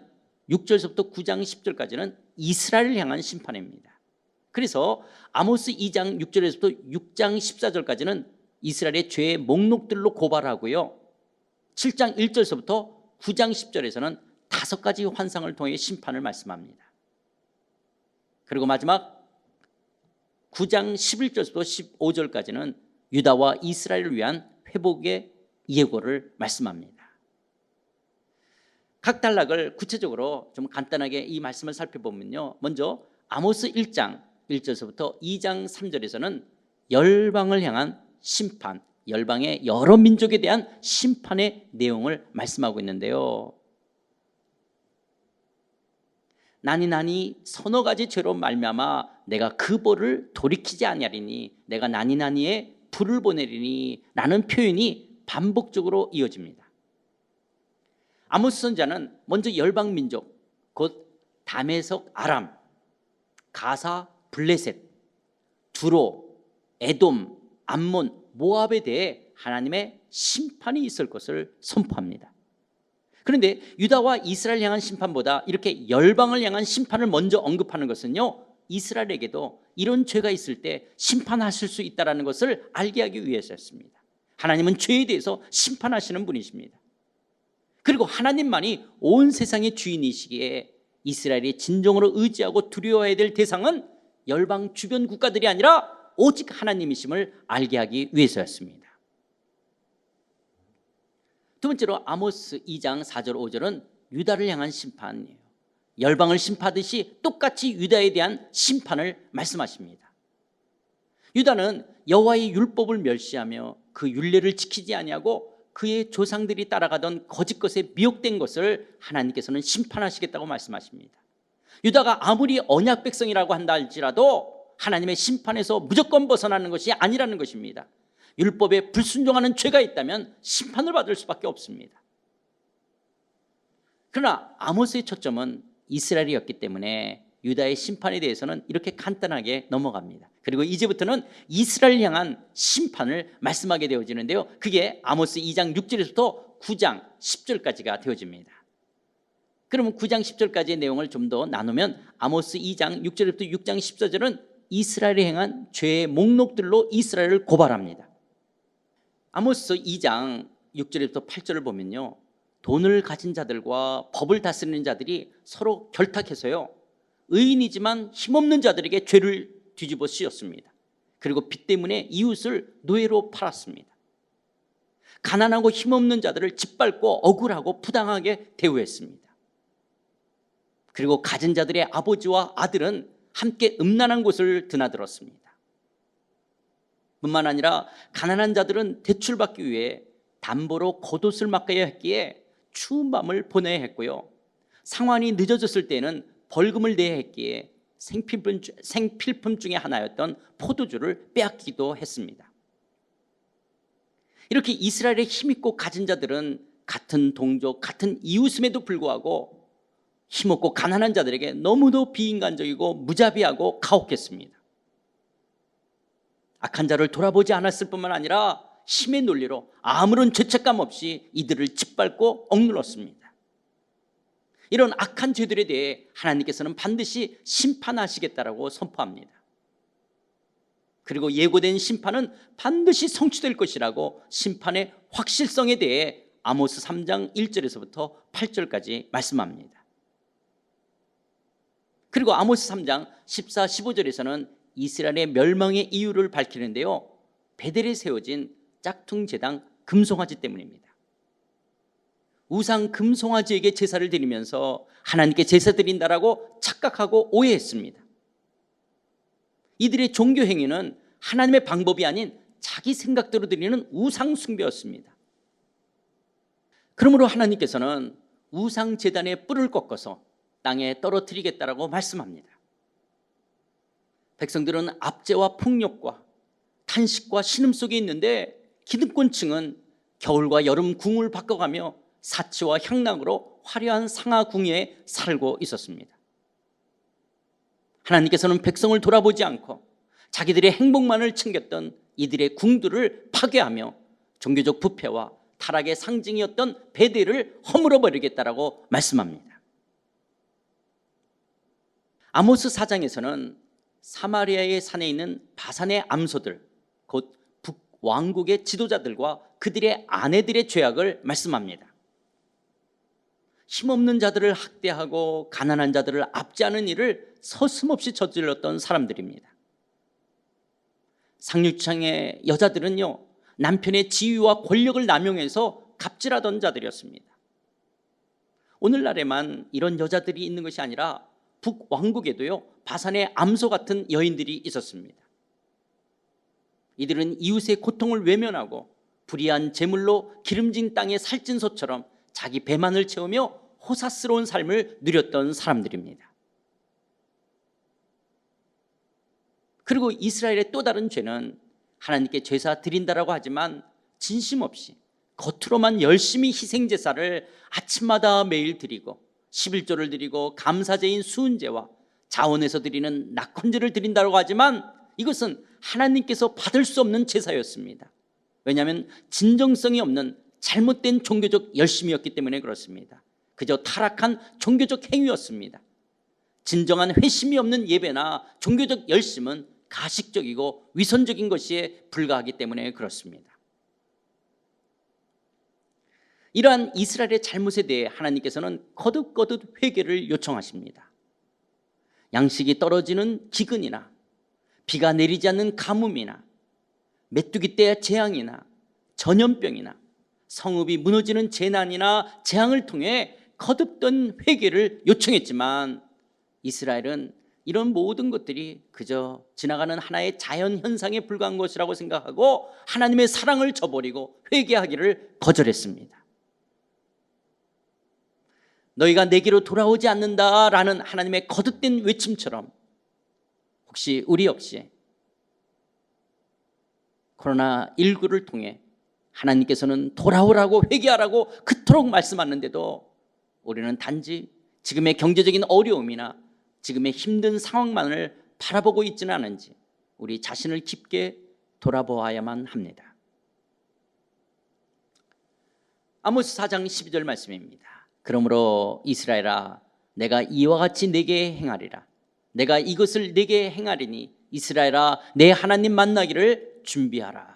E: 6절부터 9장 10절까지는 이스라엘을 향한 심판입니다. 그래서 아모스 2장 6절에서부터 6장 14절까지는 이스라엘의 죄의 목록들로 고발하고요. 7장 1절서부터 9장 10절에서는 5가지 환상을 통해 심판을 말씀합니다. 그리고 마지막 9장 11절부터 15절까지는 유다와 이스라엘을 위한 회복의 예고를 말씀합니다. 각 단락을 구체적으로 좀 간단하게 이 말씀을 살펴보면요. 먼저 아모스 1장 1절서부터 2장 3절에서는 열방을 향한 심판, 열방의 여러 민족에 대한 심판의 내용을 말씀하고 있는데요. 나니 서너 가지 죄로 말미암아 내가 그 벌을 돌이키지 아니하리니 내가 나니에 불을 보내리니 라는 표현이 반복적으로 이어집니다. 아모스 선지자는 먼저 열방 민족 곧 다메석 아람, 가사 블레셋, 두로, 에돔, 암몬, 모압에 대해 하나님의 심판이 있을 것을 선포합니다. 그런데 유다와 이스라엘 향한 심판보다 이렇게 열방을 향한 심판을 먼저 언급하는 것은요, 이스라엘에게도 이런 죄가 있을 때 심판하실 수 있다는 것을 알게 하기 위해서였습니다. 하나님은 죄에 대해서 심판하시는 분이십니다. 그리고 하나님만이 온 세상의 주인이시기에 이스라엘이 진정으로 의지하고 두려워해야 될 대상은 열방 주변 국가들이 아니라 오직 하나님이심을 알게 하기 위해서였습니다. 두 번째로 아모스 2장 4절 5절은 유다를 향한 심판이에요. 열방을 심판하듯이 똑같이 유다에 대한 심판을 말씀하십니다. 유다는 여호와의 율법을 멸시하며 그 율례를 지키지 아니하고 그의 조상들이 따라가던 거짓 것에 미혹된 것을 하나님께서는 심판하시겠다고 말씀하십니다. 유다가 아무리 언약 백성이라고 한다 할지라도 하나님의 심판에서 무조건 벗어나는 것이 아니라는 것입니다. 율법에 불순종하는 죄가 있다면 심판을 받을 수밖에 없습니다. 그러나 아모스의 초점은 이스라엘이었기 때문에 유다의 심판에 대해서는 이렇게 간단하게 넘어갑니다. 그리고 이제부터는 이스라엘을 향한 심판을 말씀하게 되어지는데요, 그게 아모스 2장 6절에서부터 9장 10절까지가 되어집니다. 그러면 9장 10절까지의 내용을 좀 더 나누면 아모스 2장 6절부터 6장 14절은 이스라엘이 행한 죄의 목록들로 이스라엘을 고발합니다. 아모스 2장 6절부터 8절을 보면요, 돈을 가진 자들과 법을 다스리는 자들이 서로 결탁해서요, 의인이지만 힘없는 자들에게 죄를 뒤집어 씌웠습니다. 그리고 빚 때문에 이웃을 노예로 팔았습니다. 가난하고 힘없는 자들을 짓밟고 억울하고 부당하게 대우했습니다. 그리고 가진 자들의 아버지와 아들은 함께 음란한 곳을 드나들었습니다. 뿐만 아니라 가난한 자들은 대출받기 위해 담보로 겉옷을 맡겨야 했기에 추운 밤을 보내야 했고요, 상환이 늦어졌을 때는 벌금을 내야 했기에 생필품 중에 하나였던 포도주를 빼앗기도 했습니다. 이렇게 이스라엘의 힘있고 가진 자들은 같은 동족, 같은 이웃임에도 불구하고 힘없고 가난한 자들에게 너무도 비인간적이고 무자비하고 가혹했습니다. 악한 자를 돌아보지 않았을 뿐만 아니라 힘의 논리로 아무런 죄책감 없이 이들을 짓밟고 억눌렀습니다. 이런 악한 죄들에 대해 하나님께서는 반드시 심판하시겠다라고 선포합니다. 그리고 예고된 심판은 반드시 성취될 것이라고 심판의 확실성에 대해 아모스 3장 1절에서부터 8절까지 말씀합니다. 그리고 아모스 3장 14, 15절에서는 이스라엘의 멸망의 이유를 밝히는데요, 베델에 세워진 짝퉁 제당 금송아지 때문입니다. 우상 금송아지에게 제사를 드리면서 하나님께 제사 드린다라고 착각하고 오해했습니다. 이들의 종교 행위는 하나님의 방법이 아닌 자기 생각대로 드리는 우상 숭배였습니다. 그러므로 하나님께서는 우상 제단의 뿔을 꺾어서 땅에 떨어뜨리겠다라고 말씀합니다. 백성들은 압제와 폭력과 탄식과 신음 속에 있는데 기득권층은 겨울과 여름 궁을 바꿔가며 사치와 향락으로 화려한 상하궁에 살고 있었습니다. 하나님께서는 백성을 돌아보지 않고 자기들의 행복만을 챙겼던 이들의 궁들을 파괴하며 종교적 부패와 타락의 상징이었던 베델을 허물어 버리겠다라고 말씀합니다. 아모스 4장에서는 사마리아의 산에 있는 바산의 암소들, 곧 북왕국의 지도자들과 그들의 아내들의 죄악을 말씀합니다. 힘없는 자들을 학대하고 가난한 자들을 압제하는 일을 서슴없이 저질렀던 사람들입니다. 상류층의 여자들은요, 남편의 지위와 권력을 남용해서 갑질하던 자들이었습니다. 오늘날에만 이런 여자들이 있는 것이 아니라 북왕국에도요, 바산의 암소 같은 여인들이 있었습니다. 이들은 이웃의 고통을 외면하고 불의한 재물로 기름진 땅의 살찐 소처럼 자기 배만을 채우며 호사스러운 삶을 누렸던 사람들입니다. 그리고 이스라엘의 또 다른 죄는 하나님께 제사 드린다라고 하지만 진심 없이 겉으로만 열심히 희생제사를 아침마다 매일 드리고 11조를 드리고 감사제인 수은제와 자원에서 드리는 낙헌제를 드린다고 하지만 이것은 하나님께서 받을 수 없는 제사였습니다. 왜냐하면 진정성이 없는 잘못된 종교적 열심이었기 때문에 그렇습니다. 그저 타락한 종교적 행위였습니다. 진정한 회심이 없는 예배나 종교적 열심은 가식적이고 위선적인 것에 불과하기 때문에 그렇습니다. 이러한 이스라엘의 잘못에 대해 하나님께서는 거듭거듭 회개를 요청하십니다. 양식이 떨어지는 기근이나 비가 내리지 않는 가뭄이나 메뚜기 떼의 재앙이나 전염병이나 성읍이 무너지는 재난이나 재앙을 통해 거듭된 회개를 요청했지만 이스라엘은 이런 모든 것들이 그저 지나가는 하나의 자연 현상에 불과한 것이라고 생각하고 하나님의 사랑을 저버리고 회개하기를 거절했습니다. 너희가 내게로 돌아오지 않는다라는 하나님의 거듭된 외침처럼 혹시 우리 역시 코로나19를 통해 하나님께서는 돌아오라고 회개하라고 그토록 말씀하는데도 우리는 단지 지금의 경제적인 어려움이나 지금의 힘든 상황만을 바라보고 있지는 않은지 우리 자신을 깊게 돌아보아야만 합니다. 아모스 4장 12절 말씀입니다. 그러므로 이스라엘아, 내가 이와 같이 내게 행하리라. 내가 이것을 내게 행하리니 이스라엘아, 내 하나님 만나기를 준비하라.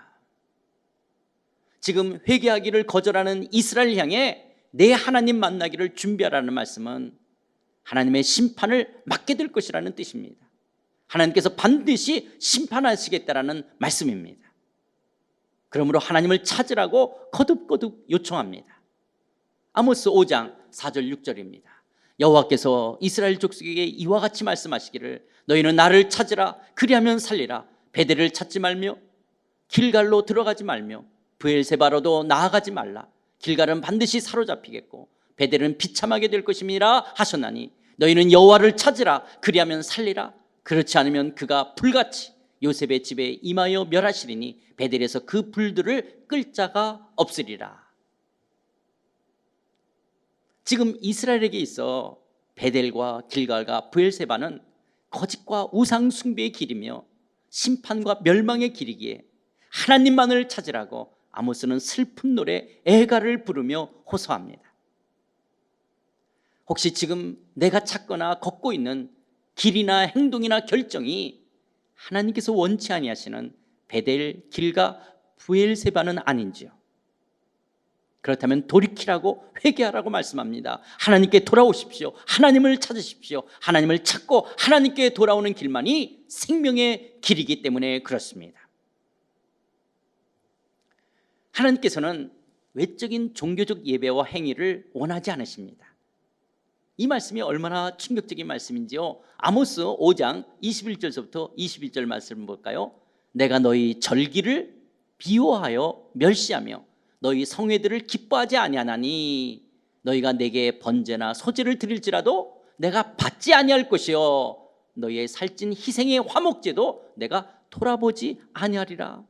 E: 지금 회개하기를 거절하는 이스라엘 향해 내 하나님 만나기를 준비하라는 말씀은 하나님의 심판을 맞게 될 것이라는 뜻입니다. 하나님께서 반드시 심판하시겠다라는 말씀입니다. 그러므로 하나님을 찾으라고 거듭거듭 요청합니다. 아모스 5장 4절 6절입니다. 여호와께서 이스라엘 족속에게 이와 같이 말씀하시기를 너희는 나를 찾으라 그리하면 살리라. 베델을 찾지 말며 길갈로 들어가지 말며 브엘세바로도 나아가지 말라. 길갈은 반드시 사로잡히겠고 베델은 비참하게 될 것임이라 하셨나니 너희는 여호와를 찾으라 그리하면 살리라. 그렇지 않으면 그가 불같이 요셉의 집에 임하여 멸하시리니 베델에서 그 불들을 끌 자가 없으리라. 지금 이스라엘에게 있어 베델과 길갈과 브엘세바는 거짓과 우상 숭배의 길이며 심판과 멸망의 길이기에 하나님만을 찾으라고 아모스는 슬픈 노래 애가를 부르며 호소합니다. 혹시 지금 내가 찾거나 걷고 있는 길이나 행동이나 결정이 하나님께서 원치 아니하시는 베델, 길가, 브엘세바는 아닌지요? 그렇다면 돌이키라고 회개하라고 말씀합니다. 하나님께 돌아오십시오. 하나님을 찾으십시오. 하나님을 찾고 하나님께 돌아오는 길만이 생명의 길이기 때문에 그렇습니다. 하나님께서는 외적인 종교적 예배와 행위를 원하지 않으십니다. 이 말씀이 얼마나 충격적인 말씀인지요. 아모스 5장 21절서부터 21절 말씀을 볼까요? 내가 너희 절기를 비호하여 멸시하며 너희 성회들을 기뻐하지 아니하나니 너희가 내게 번제나 소제를 드릴지라도 내가 받지 아니할 것이요 너희의 살찐 희생의 화목제도 내가 돌아보지 아니하리라.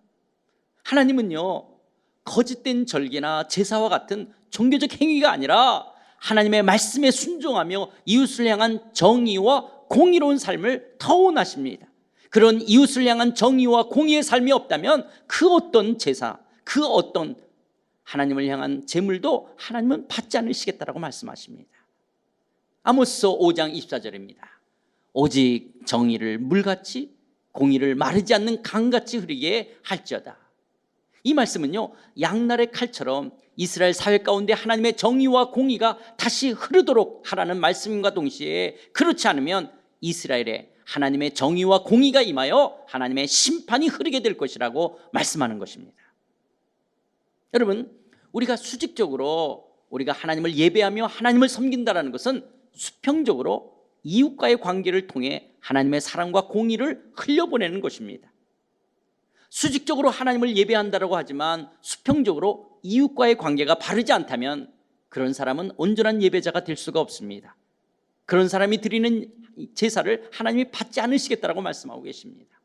E: 하나님은요 거짓된 절기나 제사와 같은 종교적 행위가 아니라 하나님의 말씀에 순종하며 이웃을 향한 정의와 공의로운 삶을 더 원하십니다. 그런 이웃을 향한 정의와 공의의 삶이 없다면 그 어떤 제사, 그 어떤 하나님을 향한 제물도 하나님은 받지 않으시겠다라고 말씀하십니다. 아모스 5장 24절입니다. 오직 정의를 물같이 공의를 마르지 않는 강같이 흐르게 할지어다. 이 말씀은요 양날의 칼처럼 이스라엘 사회 가운데 하나님의 정의와 공의가 다시 흐르도록 하라는 말씀과 동시에 그렇지 않으면 이스라엘에 하나님의 정의와 공의가 임하여 하나님의 심판이 흐르게 될 것이라고 말씀하는 것입니다. 여러분, 우리가 수직적으로 우리가 하나님을 예배하며 하나님을 섬긴다는 것은 수평적으로 이웃과의 관계를 통해 하나님의 사랑과 공의를 흘려보내는 것입니다. 수직적으로 하나님을 예배한다고 하지만 수평적으로 이웃과의 관계가 바르지 않다면 그런 사람은 온전한 예배자가 될 수가 없습니다. 그런 사람이 드리는 제사를 하나님이 받지 않으시겠다라고 말씀하고 계십니다.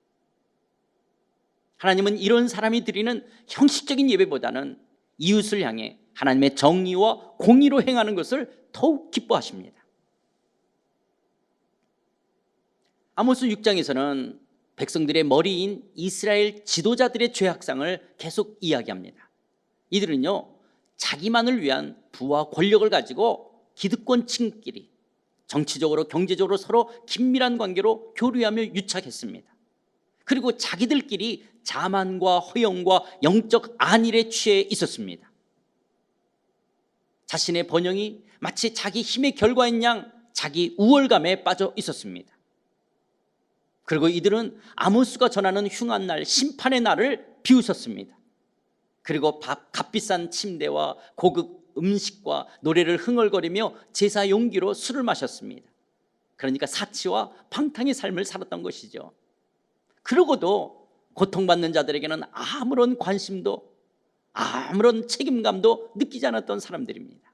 E: 하나님은 이런 사람이 드리는 형식적인 예배보다는 이웃을 향해 하나님의 정의와 공의로 행하는 것을 더욱 기뻐하십니다. 아모스 6장에서는 백성들의 머리인 이스라엘 지도자들의 죄악상을 계속 이야기합니다. 이들은요 자기만을 위한 부와 권력을 가지고 기득권층끼리 정치적으로 경제적으로 서로 긴밀한 관계로 교류하며 유착했습니다. 그리고 자기들끼리 자만과 허영과 영적 안일에 취해 있었습니다. 자신의 번영이 마치 자기 힘의 결과인 양 자기 우월감에 빠져 있었습니다. 그리고 이들은 아모스가 전하는 흉한 날 심판의 날을 비웃었습니다. 그리고 값비싼 침대와 고급 음식과 노래를 흥얼거리며 제사 용기로 술을 마셨습니다. 그러니까 사치와 방탕의 삶을 살았던 것이죠. 그러고도 고통받는 자들에게는 아무런 관심도 아무런 책임감도 느끼지 않았던 사람들입니다.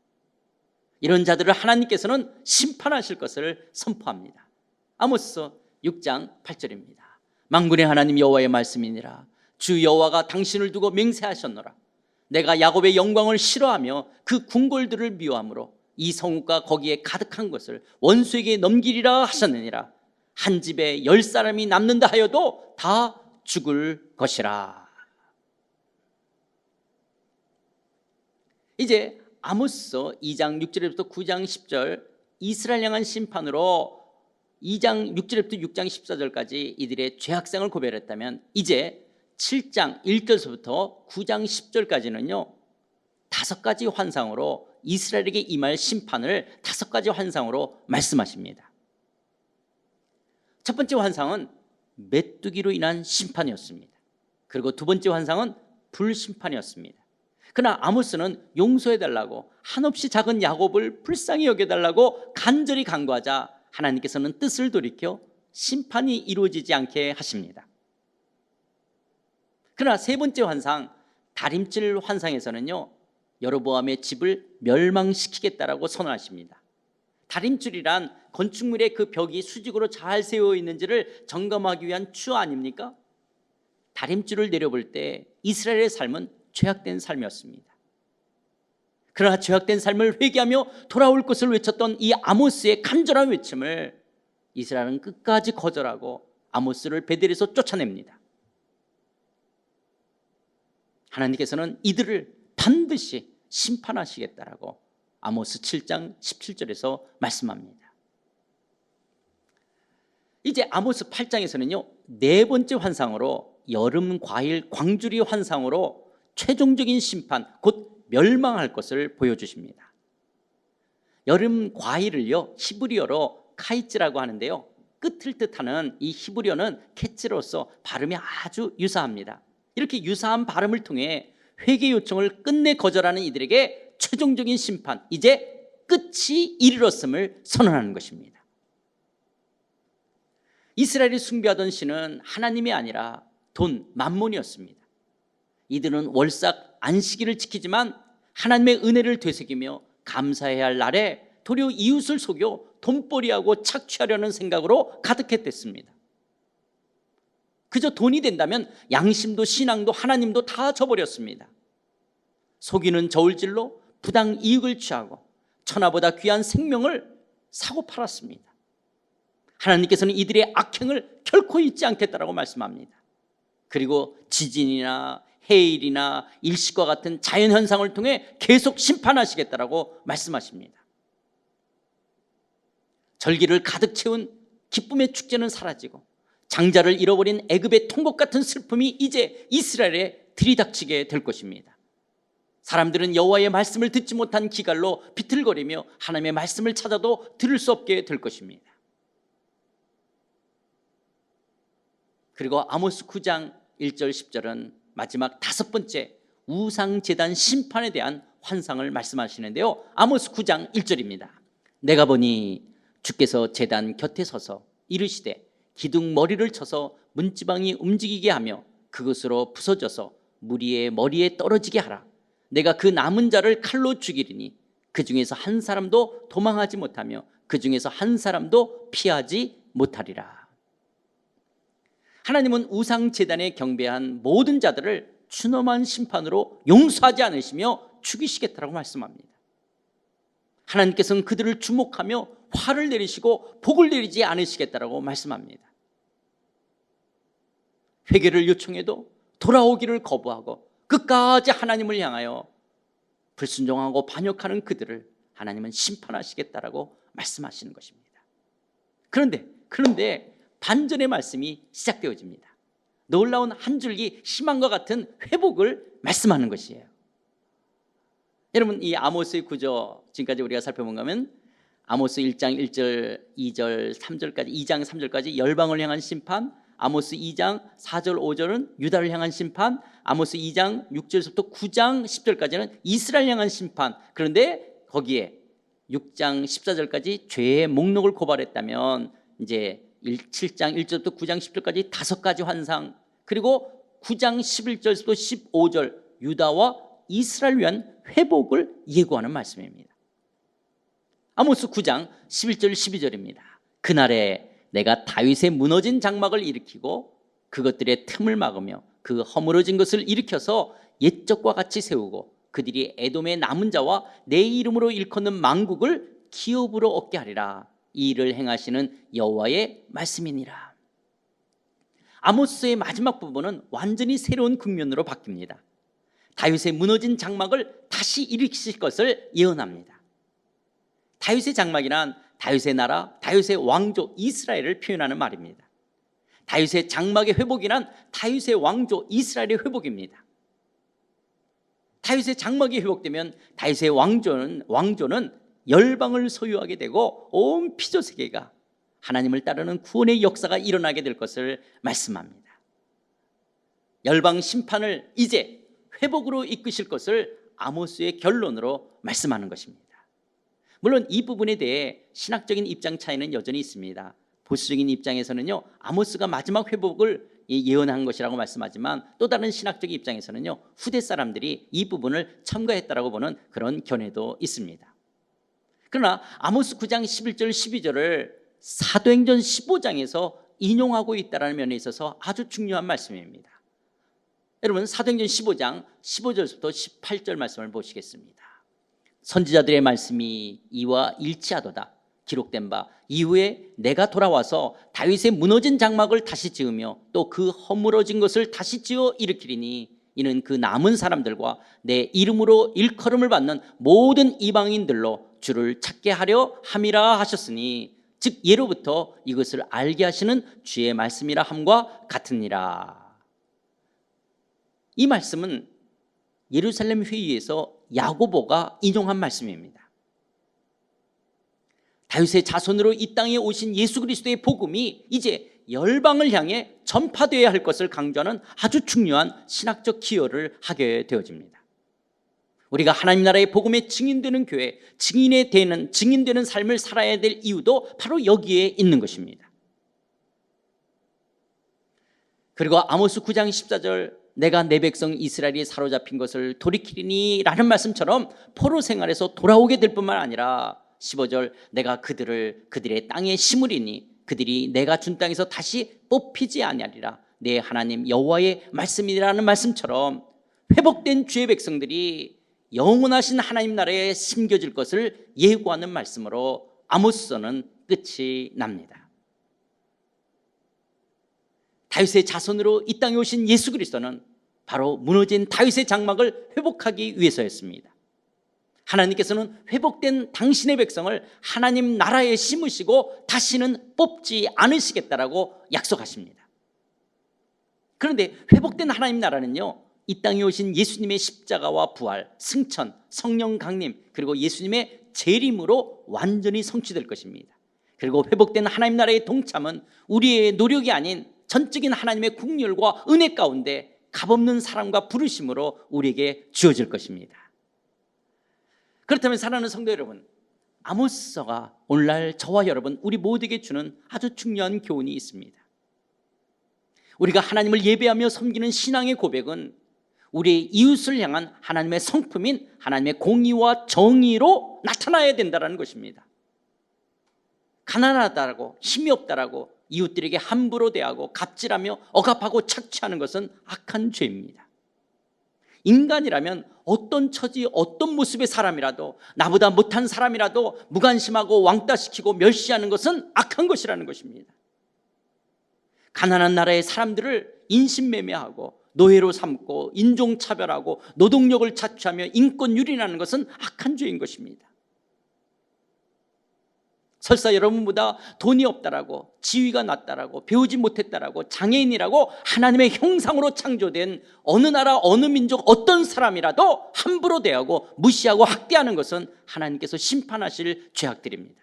E: 이런 자들을 하나님께서는 심판하실 것을 선포합니다. 아모스 6장 8절입니다. 만군의 하나님 여호와의 말씀이니라. 주 여호와가 당신을 두고 맹세하셨노라. 내가 야곱의 영광을 싫어하며 그 궁궐들을 미워하므로 이 성읍과 거기에 가득한 것을 원수에게 넘기리라 하셨느니라. 한 집에 10사람이 남는다 하여도 다 죽을 것이라. 이제 아모스 2장 6절부터 9장 10절 이스라엘 향한 심판으로 2장 6절부터 6장 14절까지 이들의 죄악상을 고발했다면 이제 7장 1절부터 9장 10절까지는요 5가지 환상으로 이스라엘에게 임할 심판을 5가지 환상으로 말씀하십니다. 첫 번째 환상은 메뚜기로 인한 심판이었습니다. 그리고 두 번째 환상은 불심판이었습니다. 그러나 아모스는 용서해달라고, 한없이 작은 야곱을 불쌍히 여겨달라고 간절히 간구하자 하나님께서는 뜻을 돌이켜 심판이 이루어지지 않게 하십니다. 그러나 세 번째 환상, 다림질 환상에서는요, 여로보암의 집을 멸망시키겠다라고 선언하십니다. 다림줄이란 건축물의 그 벽이 수직으로 잘 세워 있는지를 점검하기 위한 추 아닙니까? 다림줄을 내려볼 때 이스라엘의 삶은 죄악된 삶이었습니다. 그러나 죄악된 삶을 회개하며 돌아올 것을 외쳤던 이 아모스의 간절한 외침을 이스라엘은 끝까지 거절하고 아모스를 베델에서 쫓아냅니다. 하나님께서는 이들을 반드시 심판하시겠다라고 아모스 7장 17절에서 말씀합니다. 이제 아모스 8장에서는요, 네 번째 환상으로 여름 과일 광주리 환상으로 최종적인 심판, 곧 멸망할 것을 보여주십니다. 여름 과일을요, 히브리어로 카이츠라고 하는데요, 끝을 뜻하는 이 히브리어는 케츠로서 발음이 아주 유사합니다. 이렇게 유사한 발음을 통해 회개 요청을 끝내 거절하는 이들에게 최종적인 심판, 이제 끝이 이르렀음을 선언하는 것입니다. 이스라엘이 숭배하던 신은 하나님이 아니라 돈, 만몬이었습니다. 이들은 월삭 안식일을 지키지만 하나님의 은혜를 되새기며 감사해야 할 날에 도리어 이웃을 속여 돈벌이하고 착취하려는 생각으로 가득했댔습니다. 그저 돈이 된다면 양심도 신앙도 하나님도 다 저버렸습니다. 속이는 저울질로 부당 이익을 취하고 천하보다 귀한 생명을 사고 팔았습니다. 하나님께서는 이들의 악행을 결코 잊지 않겠다라고 말씀합니다. 그리고 지진이나 해일이나 일식과 같은 자연현상을 통해 계속 심판하시겠다라고 말씀하십니다. 절기를 가득 채운 기쁨의 축제는 사라지고 장자를 잃어버린 애굽의 통곡 같은 슬픔이 이제 이스라엘에 들이닥치게 될 것입니다. 사람들은 여호와의 말씀을 듣지 못한 기갈로 비틀거리며 하나님의 말씀을 찾아도 들을 수 없게 될 것입니다. 그리고 아모스 9장 1절 10절은 마지막 5번째 우상제단 심판에 대한 환상을 말씀하시는데요, 아모스 9장 1절입니다. 내가 보니 주께서 제단 곁에 서서 이르시되 기둥 머리를 쳐서 문지방이 움직이게 하며 그것으로 부서져서 무리의 머리에 떨어지게 하라. 내가 그 남은 자를 칼로 죽이리니 그 중에서 한 사람도 도망하지 못하며 그 중에서 한 사람도 피하지 못하리라. 하나님은 우상제단에 경배한 모든 자들을 준엄한 심판으로 용서하지 않으시며 죽이시겠다라고 말씀합니다. 하나님께서는 그들을 주목하며 화를 내리시고 복을 내리지 않으시겠다라고 말씀합니다. 회개를 요청해도 돌아오기를 거부하고 끝까지 하나님을 향하여 불순종하고 반역하는 그들을 하나님은 심판하시겠다라고 말씀하시는 것입니다. 그런데 반전의 말씀이 시작되어집니다. 놀라운 한 줄기 희망과 같은 회복을 말씀하는 것이에요. 여러분, 이 아모스의 구조 지금까지 우리가 살펴본 거면 아모스 1장 1절 2절 3절까지 2장 3절까지 열방을 향한 심판, 아모스 2장 4절 5절은 유다를 향한 심판, 아모스 2장 6절에서부터 9장 10절까지는 이스라엘 향한 심판. 그런데 거기에 6장 14절까지 죄의 목록을 고발했다면 이제 7장 1절부터 9장 10절까지 5가지 환상, 그리고 9장 11절부터 15절 유다와 이스라엘 위한 회복을 예고하는 말씀입니다. 아모스 9장 11절 12절입니다. 그날에 내가 다윗의 무너진 장막을 일으키고 그것들의 틈을 막으며 그 허물어진 것을 일으켜서 옛적과 같이 세우고 그들이 에돔의 남은 자와 내 이름으로 일컫는 만국을 기업으로 얻게 하리라. 이 일을 행하시는 여호와의 말씀이니라. 아모스의 마지막 부분은 완전히 새로운 국면으로 바뀝니다. 다윗의 무너진 장막을 다시 일으키실 것을 예언합니다. 다윗의 장막이란 다윗의 나라, 다윗의 왕조 이스라엘을 표현하는 말입니다. 다윗의 장막의 회복이란 다윗의 왕조 이스라엘의 회복입니다. 다윗의 장막이 회복되면 다윗의 왕조는 열방을 소유하게 되고 온 피조 세계가 하나님을 따르는 구원의 역사가 일어나게 될 것을 말씀합니다. 열방 심판을 이제 회복으로 이끄실 것을 아모스의 결론으로 말씀하는 것입니다. 물론 이 부분에 대해 신학적인 입장 차이는 여전히 있습니다. 보수적인 입장에서는요, 아모스가 마지막 회복을 예언한 것이라고 말씀하지만, 또 다른 신학적 입장에서는요, 후대 사람들이 이 부분을 첨가했다라고 보는 그런 견해도 있습니다. 그러나 아모스 9장 11절 12절을 사도행전 15장에서 인용하고 있다는 면에 있어서 아주 중요한 말씀입니다. 여러분, 사도행전 15장 15절부터 18절 말씀을 보시겠습니다. 선지자들의 말씀이 이와 일치하도다. 기록된 바 이후에 내가 돌아와서 다윗의 무너진 장막을 다시 지으며 또 그 허물어진 것을 다시 지어 일으키리니 이는 그 남은 사람들과 내 이름으로 일컬음을 받는 모든 이방인들로 주를 찾게 하려 함이라 하셨으니, 즉 예로부터 이것을 알게 하시는 주의 말씀이라 함과 같으니라. 이 말씀은 예루살렘 회의에서 야고보가 인용한 말씀입니다. 다윗의 자손으로 이 땅에 오신 예수 그리스도의 복음이 이제 열방을 향해 전파되어야 할 것을 강조하는 아주 중요한 신학적 기여를 하게 되어집니다. 우리가 하나님 나라의 복음에 증인되는 교회, 증인되는 삶을 살아야 될 이유도 바로 여기에 있는 것입니다. 그리고 아모스 9장 14절 내가 내 백성 이스라엘이 사로잡힌 것을 돌이키리니 라는 말씀처럼 포로 생활에서 돌아오게 될 뿐만 아니라 15절 내가 그들의 땅에 심으리니 그들이 내가 준 땅에서 다시 뽑히지 아니하리라 내 하나님 여호와의 말씀이라는 말씀처럼 회복된 주의 백성들이 영원하신 하나님 나라에 심겨질 것을 예고하는 말씀으로 아모스서는 끝이 납니다. 다윗의 자손으로 이 땅에 오신 예수 그리스도는 바로 무너진 다윗의 장막을 회복하기 위해서였습니다. 하나님께서는 회복된 당신의 백성을 하나님 나라에 심으시고 다시는 뽑지 않으시겠다라고 약속하십니다. 그런데 회복된 하나님 나라는요, 이 땅에 오신 예수님의 십자가와 부활, 승천, 성령 강림, 그리고 예수님의 재림으로 완전히 성취될 것입니다. 그리고 회복된 하나님 나라의 동참은 우리의 노력이 아닌 전적인 하나님의 국률과 은혜 가운데 값없는 사랑과 부르심으로 우리에게 주어질 것입니다. 그렇다면 사랑하는 성도 여러분, 아모스서가 오늘날 저와 여러분 우리 모두에게 주는 아주 중요한 교훈이 있습니다. 우리가 하나님을 예배하며 섬기는 신앙의 고백은 우리의 이웃을 향한 하나님의 성품인 하나님의 공의와 정의로 나타나야 된다는 것입니다. 가난하다라고 힘이 없다라고 이웃들에게 함부로 대하고 갑질하며 억압하고 착취하는 것은 악한 죄입니다. 인간이라면 어떤 처지 어떤 모습의 사람이라도 나보다 못한 사람이라도 무관심하고 왕따시키고 멸시하는 것은 악한 것이라는 것입니다. 가난한 나라의 사람들을 인신매매하고 노예로 삼고 인종차별하고 노동력을 착취하며 인권 유린하는 것은 악한 죄인 것입니다. 설사 여러분보다 돈이 없다라고 지위가 낮다라고 배우지 못했다라고 장애인이라고 하나님의 형상으로 창조된 어느 나라 어느 민족 어떤 사람이라도 함부로 대하고 무시하고 학대하는 것은 하나님께서 심판하실 죄악들입니다.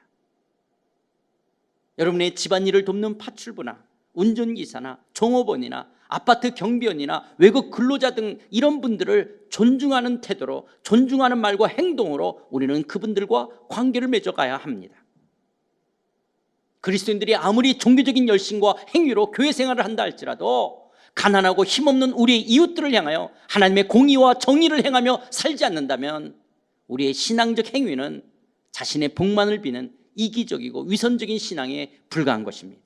E: 여러분의 집안일을 돕는 파출부나 운전기사나 종업원이나 아파트 경비원이나 외국 근로자 등 이런 분들을 존중하는 태도로, 존중하는 말과 행동으로 우리는 그분들과 관계를 맺어가야 합니다. 그리스도인들이 아무리 종교적인 열심과 행위로 교회 생활을 한다 할지라도 가난하고 힘없는 우리의 이웃들을 향하여 하나님의 공의와 정의를 행하며 살지 않는다면 우리의 신앙적 행위는 자신의 복만을 비는 이기적이고 위선적인 신앙에 불과한 것입니다.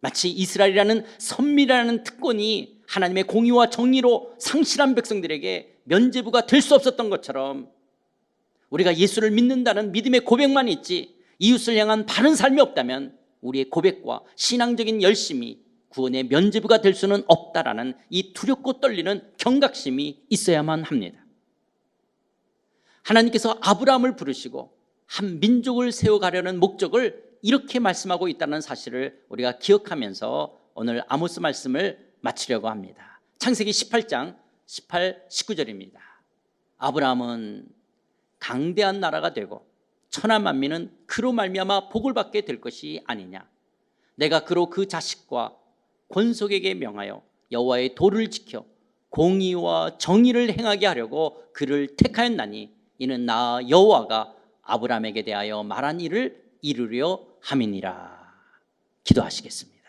E: 마치 이스라엘이라는 선미라는 특권이 하나님의 공의와 정의로 상실한 백성들에게 면죄부가 될 수 없었던 것처럼 우리가 예수를 믿는다는 믿음의 고백만 있지 이웃을 향한 바른 삶이 없다면 우리의 고백과 신앙적인 열심이 구원의 면죄부가 될 수는 없다라는 이 두렵고 떨리는 경각심이 있어야만 합니다. 하나님께서 아브라함을 부르시고 한 민족을 세워가려는 목적을 이렇게 말씀하고 있다는 사실을 우리가 기억하면서 오늘 아모스 말씀을 마치려고 합니다. 창세기 18장 18, 19절입니다. 아브라함은 강대한 나라가 되고 천한 만민은 그로 말미암아 복을 받게 될 것이 아니냐. 내가 그로 그 자식과 권속에게 명하여 여호와의 도를 지켜 공의와 정의를 행하게 하려고 그를 택하였나니 이는 나 여호와가 아브라함에게 대하여 말한 일을 이루려 함이니라. 기도하시겠습니다.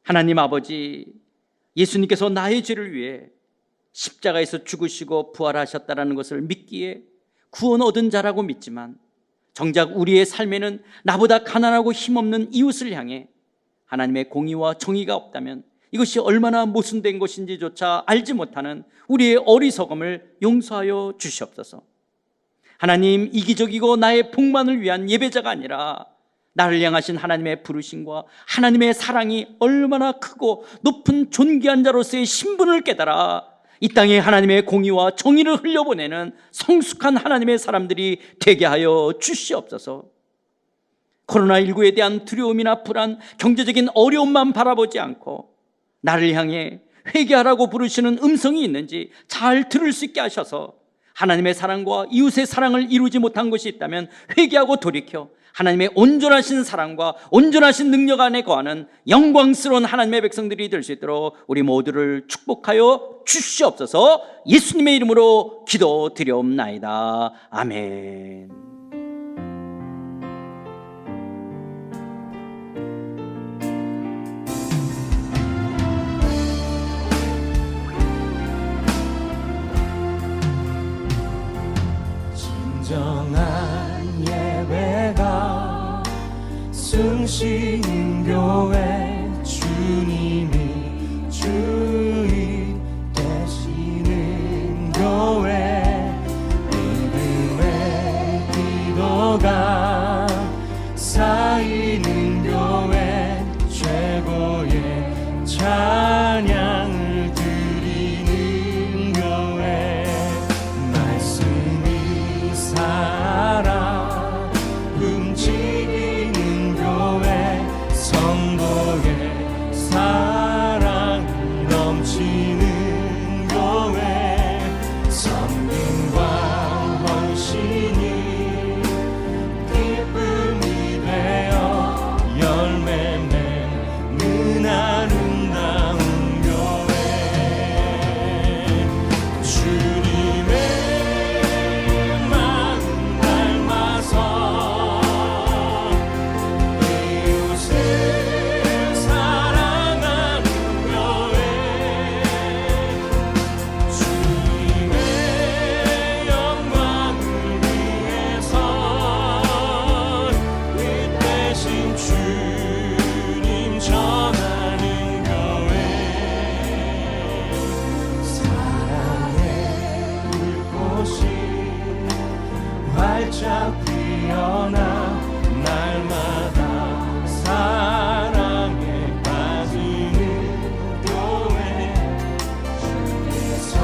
E: 하나님 아버지, 예수님께서 나의 죄를 위해 십자가에서 죽으시고 부활하셨다는 것을 믿기에 구원 얻은 자라고 믿지만 정작 우리의 삶에는 나보다 가난하고 힘없는 이웃을 향해 하나님의 공의와 정의가 없다면 이것이 얼마나 모순된 것인지조차 알지 못하는 우리의 어리석음을 용서하여 주시옵소서. 하나님, 이기적이고 나의 복만을 위한 예배자가 아니라 나를 향하신 하나님의 부르심과 하나님의 사랑이 얼마나 크고 높은 존귀한 자로서의 신분을 깨달아 이 땅에 하나님의 공의와 정의를 흘려보내는 성숙한 하나님의 사람들이 되게 하여 주시옵소서. 코로나19에 대한 두려움이나 불안, 경제적인 어려움만 바라보지 않고 나를 향해 회개하라고 부르시는 음성이 있는지 잘 들을 수 있게 하셔서 하나님의 사랑과 이웃의 사랑을 이루지 못한 것이 있다면 회개하고 돌이켜 하나님의 온전하신 사랑과 온전하신 능력 안에 거하는 영광스러운 하나님의 백성들이 될 수 있도록 우리 모두를 축복하여 주시옵소서. 예수님의 이름으로 기도드리옵나이다. 아멘.
C: 진정한 예배가 숨쉬는 교회, 주님이 주인 되시는 교회, 믿음의 기도가 쌓이는 교회, 최고의 찬양을 드리는 교회, 말씀이 살아 움직이는 교회, 성도의 사랑 넘치는 교회, 섬김과 헌신이 기쁨이 되어 열매 맺는 아름다운 교회, 주님의 마음 닮아서 이웃을 사랑하는 교회, 주님의 영광을 위해서 이 대신 주님 전하는 교회, 사랑의 불꽃이 활짝 피어나 날마다 사랑에 빠지는 교회, 주께서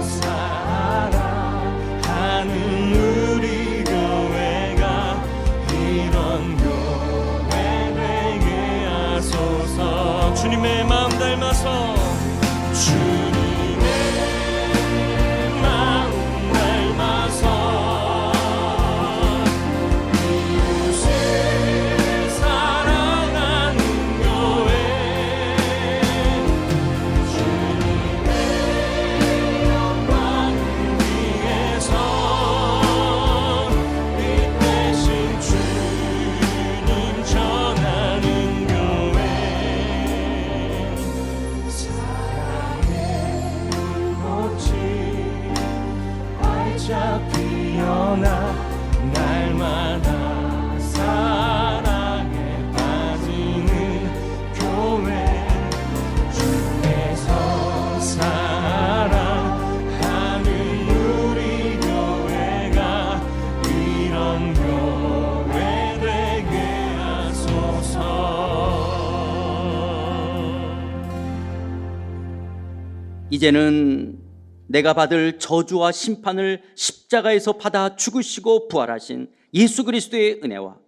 C: 사랑하는 우리 교회가 이런 교회 되게 하소서. 주님의 마음 닮아서, 주님의 마음 닮아서 이웃을 사랑하는 교회, 주님의 영광을 위해서 이 대신 주님 전하는 교회, 사랑의 불꽃이 활짝 피어나 날마다 사랑에 빠지는 교회, 주께서 사랑하는 우리 교회가 이런 교회 되게 하소서.
E: 이제는 내가 받을 저주와 심판을 십자가에서 받아 죽으시고 부활하신 예수 그리스도의 은혜와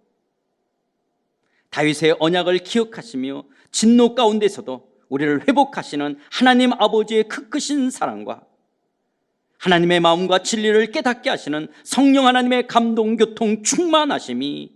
E: 다윗의 언약을 기억하시며 진노 가운데서도 우리를 회복하시는 하나님 아버지의 그 크신 사랑과 하나님의 마음과 진리를 깨닫게 하시는 성령 하나님의 감동, 교통, 충만하심이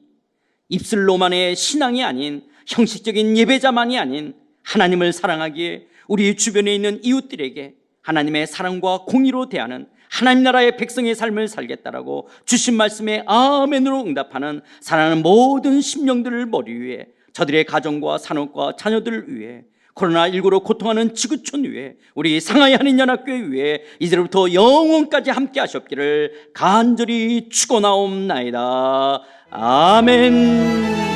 E: 입술로만의 신앙이 아닌 형식적인 예배자만이 아닌 하나님을 사랑하기에 우리 주변에 있는 이웃들에게 하나님의 사랑과 공의로 대하는 하나님 나라의 백성의 삶을 살겠다라고 주신 말씀에 아멘으로 응답하는 사랑하는 모든 심령들을 머리 위에 저들의 가정과 산업과 자녀들을 위해 코로나19로 고통하는 지구촌 위에 우리 상하이 한인연합교회 위에 이제부터 영원까지 함께 하셨기를 간절히 축원하옵나이다. 아멘.